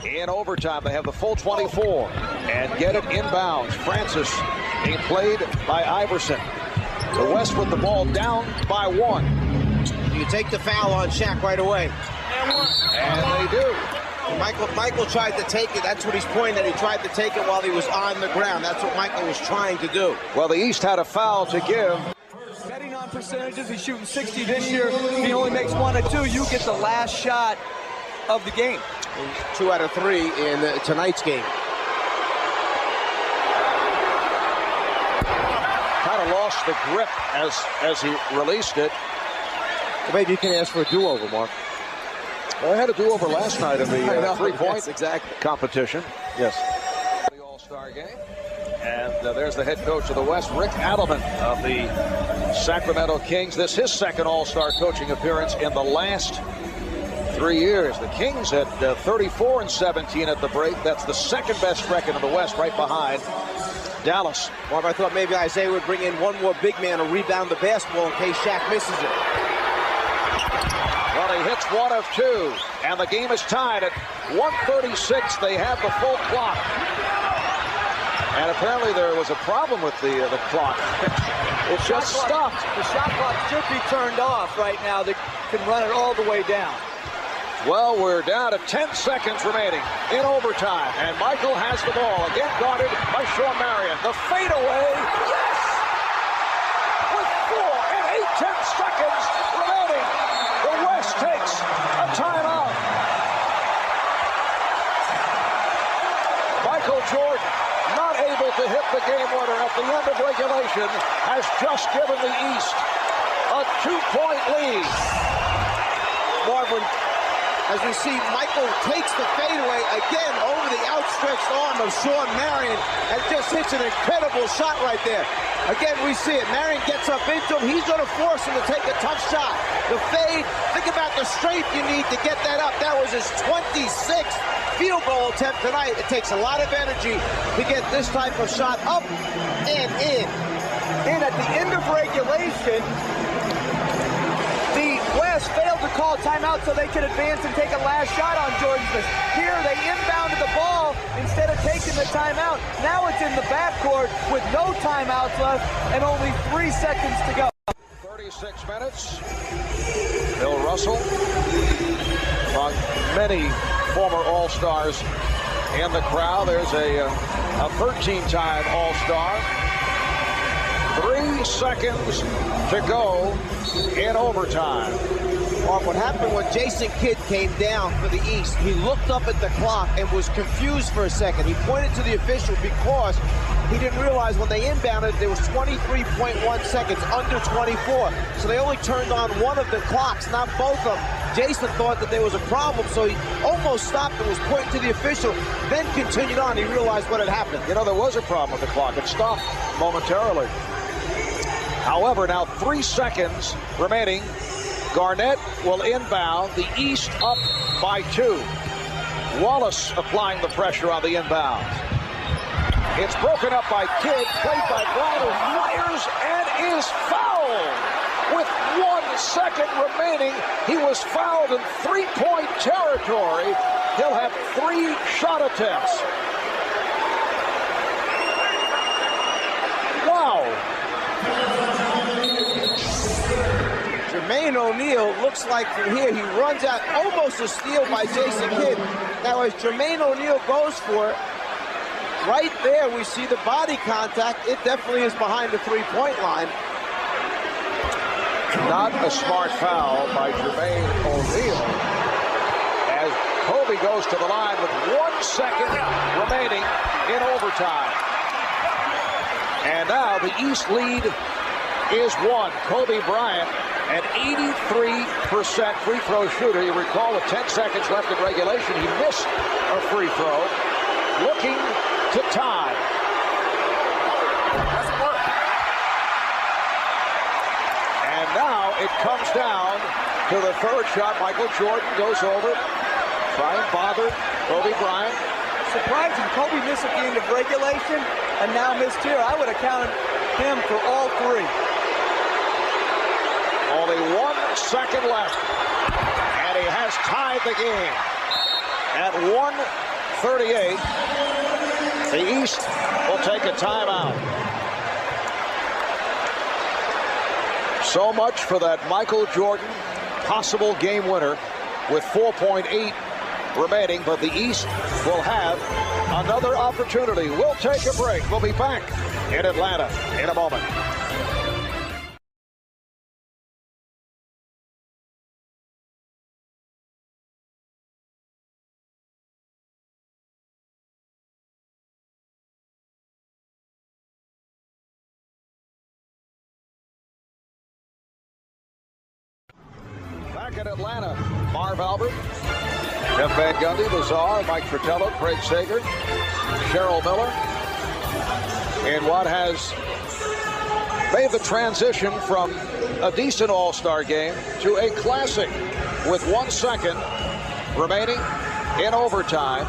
In overtime, they have the full 24 and get it inbounds. Francis being played by Iverson. The West with the ball down by 1. You take the foul on Shaq right away. And they do. Michael tried to take it. That's what he's pointing at. He tried to take it while he was on the ground. That's what Michael was trying to do. Well, the East had a foul to give. Betting on percentages, he's shooting 60 this year. If he only makes 1 or 2, you get the last shot of the game. 2 out of 3 in tonight's game. Kind of lost the grip as he released it. Well, maybe you can ask for a do-over, Mark. Well, I had a do-over last night in the three-point exactly. competition. Yes. The All-Star game. And there's the head coach of the West, Rick Adelman of the Sacramento Kings. This is his second All-Star coaching appearance in the last 3 years. The Kings had 34-17 at the break. That's the second best record in the West, right behind Dallas. Mark, I thought maybe Isaiah would bring in one more big man to rebound the basketball in case Shaq misses it. Well, he hits 1 of 2, and the game is tied at 1:36. They have the full clock. And apparently there was a problem with the clock. It just stopped. The shot clock should be turned off right now. They can run it all the way down. Well, we're down to 10 seconds remaining in overtime. And Michael has the ball, again guarded by Sean Marion. The fadeaway, yes! With 4 and 8/10 seconds remaining, the West takes a timeout. Michael Jordan, not able to hit the game winner at the end of regulation, has just given the East a 2-point lead. Marvin, as we see, Michael takes the fadeaway again over the outstretched arm of Sean Marion and just hits an incredible shot right there. Again, we see it. Marion gets up into him. He's going to force him to take a tough shot. The fade, think about the strength you need to get that up. That was his 26th field goal attempt tonight. It takes a lot of energy to get this type of shot up and in. And at the end of regulation, the West failed to call timeout so they could advance and take a last shot on Jordan Smith. Here they inbounded the ball instead of taking the timeout. Now it's in the backcourt with no timeouts left and only 3 seconds to go. 36 minutes. Bill Russell, among many former All-Stars in the crowd. There's a 13-time All-Star. 3 seconds to go in overtime. Mark, what happened when Jason Kidd came down for the East, he looked up at the clock and was confused for a second. He pointed to the official because he didn't realize when they inbounded there was 23.1 seconds, under 24. So they only turned on one of the clocks, not both of them. Jason thought that there was a problem, so he almost stopped and was pointing to the official, then continued on. He realized what had happened. You know, there was a problem with the clock. It stopped momentarily. However, now 3 seconds remaining. Garnett will inbound. The East up by 2. Wallace applying the pressure on the inbound. It's broken up by Kidd, played by Bryant, who fires and is fouled. With 1 second remaining, he was fouled in 3-point territory. He'll have 3 shot attempts. Wow. Jermaine O'Neal looks like from here he runs out, almost a steal by Jason Kidd. Now as Jermaine O'Neal goes for it, right there we see the body contact. It definitely is behind the 3-point line. Not a smart foul by Jermaine O'Neal as Kobe goes to the line with 1 second remaining in overtime. And now the East lead is 1. Kobe Bryant, an 83% free throw shooter. You recall with 10 seconds left in regulation, he missed a free throw. Looking to tie. And now it comes down to the third shot. Michael Jordan goes over, trying to bother Kobe Bryant. Surprising, Kobe missed at the end of regulation and now missed here. I would have counted him for all 3. Only 1 second left, and he has tied the game. at 1:38. The East will take a timeout. So much for that Michael Jordan possible game winner with 4.8 remaining, but the East will have another opportunity. We'll take a break. We'll be back in Atlanta in a moment. Back in Atlanta, Marv Albert, Jeff Van Gundy, the Czar, Mike Fratello, Craig Sager, Cheryl Miller, in what has made the transition from a decent All-Star game to a classic with 1 second remaining in overtime.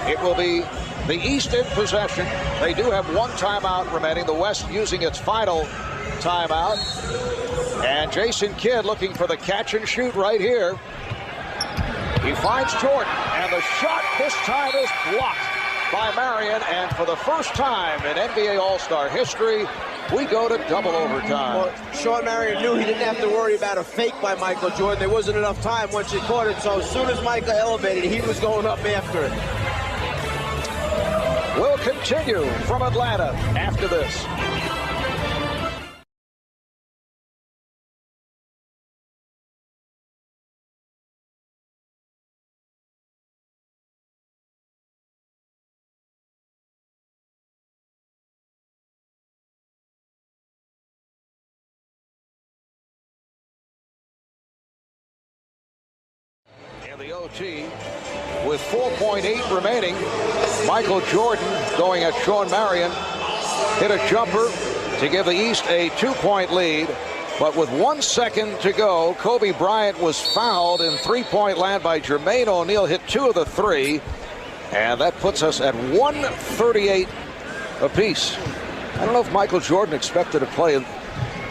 It will be the East in possession. They do have 1 timeout remaining. The West using its final timeout. And Jason Kidd looking for the catch and shoot right here. He finds Jordan, and the shot this time is blocked by Marion. And for the first time in NBA All-Star history, we go to double overtime. Well, Sean Marion knew he didn't have to worry about a fake by Michael Jordan. There wasn't enough time once he caught it, so as soon as Michael elevated, he was going up after it. We'll continue from Atlanta after this. The OT with 4.8 remaining. Michael Jordan going at Sean Marion. Hit a jumper to give the East a 2-point lead. But with 1 second to go, Kobe Bryant was fouled in three-point land by Jermaine O'Neal. Hit 2 of the 3. And that puts us at 138 apiece. I don't know if Michael Jordan expected to play in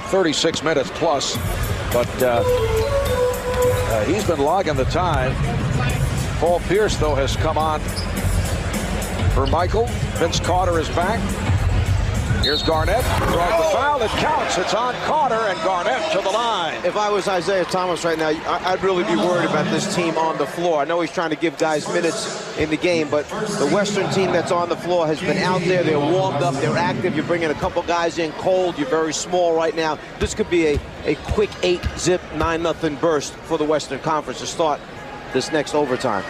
36 minutes plus. But he's been logging the time. Paul Pierce, though, has come on for Michael. Vince Carter is back. Here's Garnett. Throwing the foul. It counts. It's on Carter, and Garnett to the line. If I was Isaiah Thomas right now, I'd really be worried about this team on the floor. I know he's trying to give guys minutes in the game, but the Western team that's on the floor has been out there. They're warmed up. They're active. You're bringing a couple guys in cold. You're very small right now. This could be a quick 8-zip, 9-0 burst for the Western Conference to start this next overtime.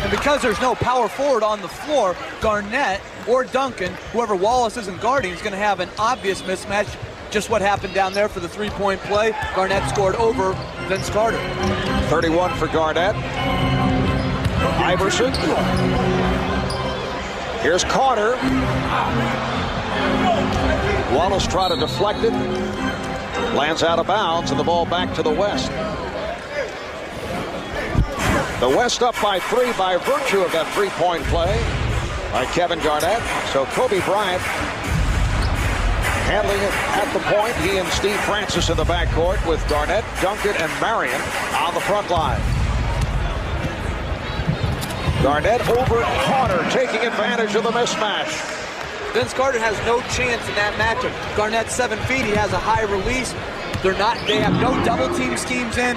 And because there's no power forward on the floor, Garnett or Duncan, whoever Wallace isn't guarding, is going to have an obvious mismatch. Just what happened down there for the three-point play. Garnett scored over Vince Carter. 31 for Garnett. Iverson. Here's Carter. Wallace tried to deflect it. Lands out of bounds, and the ball back to the West. The West up by 3 by virtue of that three-point play by Kevin Garnett. So Kobe Bryant handling it at the point. He and Steve Francis in the backcourt with Garnett, Duncan, and Marion on the front line. Garnett over Carter, taking advantage of the mismatch. Vince Carter has no chance in that matchup. Garnett's 7 feet. He has a high release. They have no double team schemes in.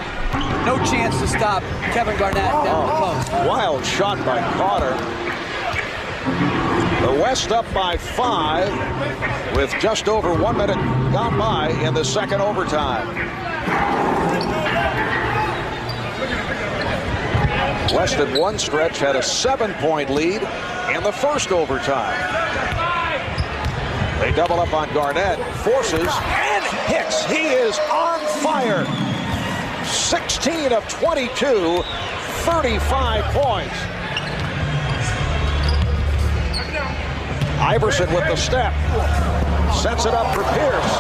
No chance to stop Kevin Garnett down the post. Wild shot by Carter. The West up by 5 with just over 1 minute gone by in the second overtime. West in one stretch had a 7-point lead in the first overtime. They double up on Garnett, forces, and hits. He is on fire. 16 of 22, 35 points. Iverson with the step. Sets it up for Pierce.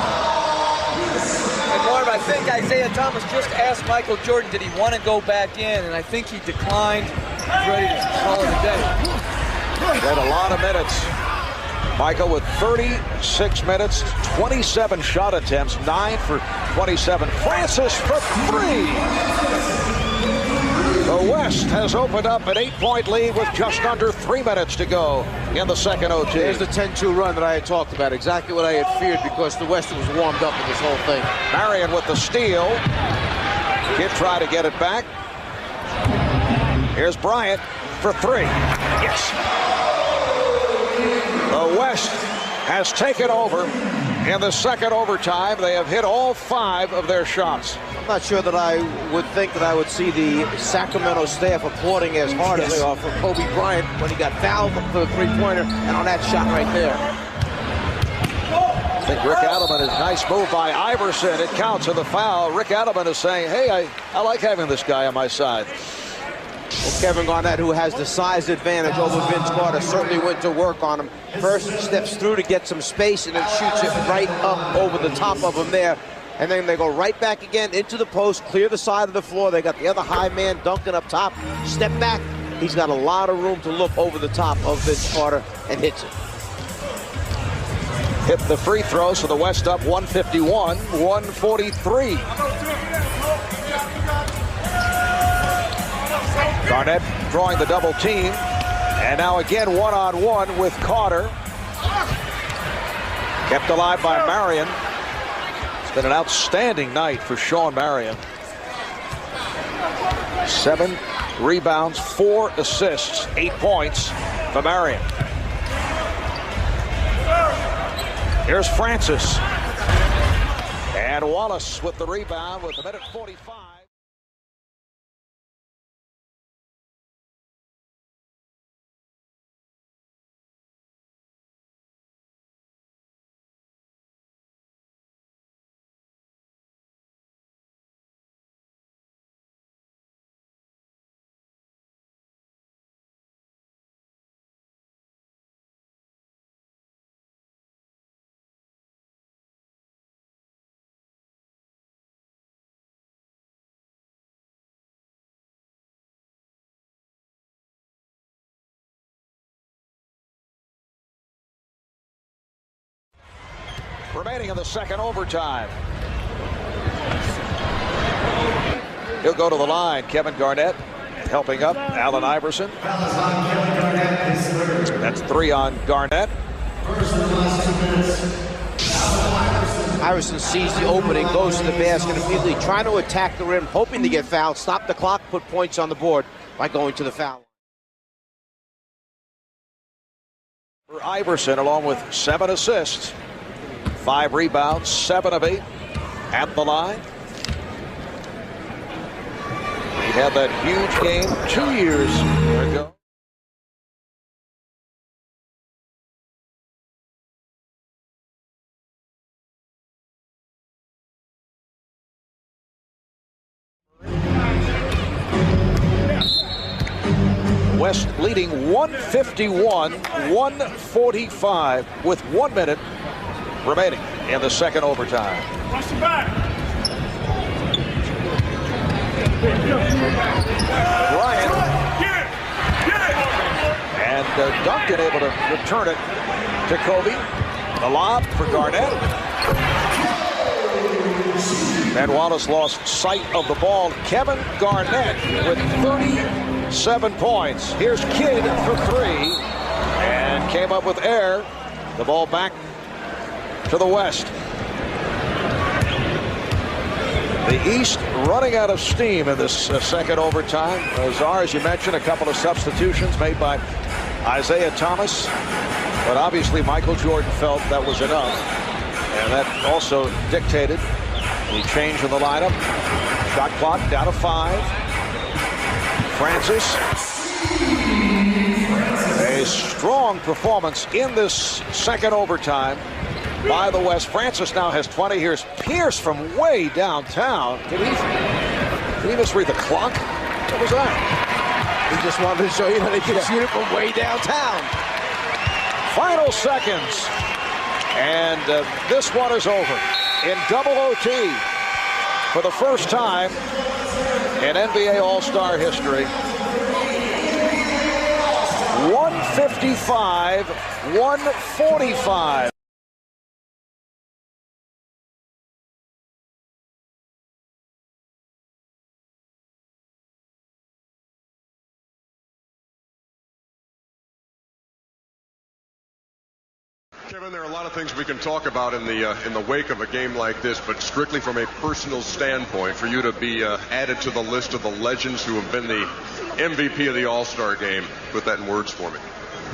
And Marv, I think Isaiah Thomas just asked Michael Jordan, did he want to go back in? And I think he declined. He's ready to call it a day. Played a lot of minutes. Michael with 36 minutes, 27 shot attempts, 9 for 27. Francis for 3. The West has opened up an 8-point lead with just under 3 minutes to go in the second OT. There's the 10-2 run that I had talked about. Exactly what I had feared because the West was warmed up in this whole thing. Marion with the steal. Kid try to get it back. Here's Bryant for 3. Yes. The West has taken over in the second overtime. They have hit all 5 of their shots. I'm not sure that I would think that I would see the Sacramento staff applauding as hard as they are for Kobe Bryant when he got fouled for the three-pointer and on that shot right there. I think Rick Adelman is nice move by Iverson. It counts in the foul. Rick Adelman is saying, hey, I like having this guy on my side. Well, Kevin Garnett, who has the size advantage over Vince Carter, certainly went to work on him. First steps through to get some space and then shoots it right up over the top of him there. And then they go right back again into the post, clear the side of the floor. They got the other high man, Duncan, up top. Step back. He's got a lot of room to look over the top of Vince Carter and hits it. Hit the free throw, so the West up 151, 143. Garnett drawing the double team. And now again one-on-one with Carter. Kept alive by Marion. It's been an outstanding night for Sean Marion. 7 rebounds, 4 assists, 8 points for Marion. Here's Francis. And Wallace with the rebound with a minute 45. Remaining in the second overtime. He'll go to the line. Kevin Garnett helping up Allen Iverson. That's 3 on Garnett. Iverson sees the opening, goes to the basket immediately, trying to attack the rim, hoping to get fouled, stop the clock, put points on the board by going to the foul. For Iverson, along with 7 assists, 5 rebounds, 7 of 8 at the line. He had that huge game 2 years ago. West leading 151-145 with 1 minute remaining in the second overtime. Bryant and Duncan able to return it to Kobe. The lob for Garnett. And Wallace lost sight of the ball. Kevin Garnett with 37 points. Here's Kidd for 3 and came up with air. The ball back to the West. The East running out of steam in this second overtime. Czar, as you mentioned, a couple of substitutions made by Isaiah Thomas. But obviously Michael Jordan felt that was enough. And that also dictated the change in the lineup. Shot clock down to 5. Francis. A strong performance in this second overtime by the West. Francis now has 20. Here's Pierce from way downtown. Did he misread the clock? What was that? He just wanted to show you that he can shoot it from way downtown. Final seconds. And this one is over in double OT for the first time in NBA All-Star history. 155-145. Kevin, there are a lot of things we can talk about in the wake of a game like this, but strictly from a personal standpoint, for you to be added to the list of the legends who have been the MVP of the All-Star game, put that in words for me.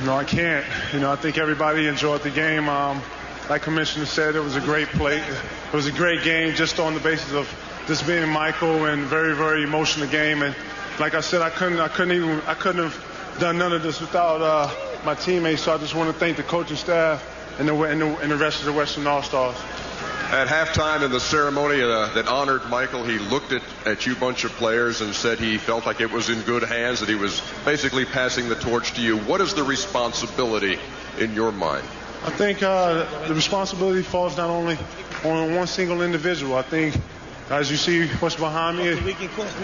No, I can't. I think everybody enjoyed the game. Like Commissioner said, it was a great play. It was a great game just on the basis of this being Michael and very, very emotional game. And like I said, I couldn't have done none of this without my teammates. So I just want to thank the coaching staff and the rest of the Western All-Stars. At halftime in the ceremony that honored Michael, he looked at you bunch of players and said he felt like it was in good hands, that he was basically passing the torch to you. What is the responsibility in your mind? I think the responsibility falls not only on one single individual. I think, as you see what's behind me,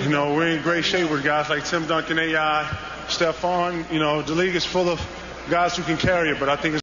we're in great shape with guys like Tim Duncan, AI, Stephon. The league is full of guys who can carry it, but I think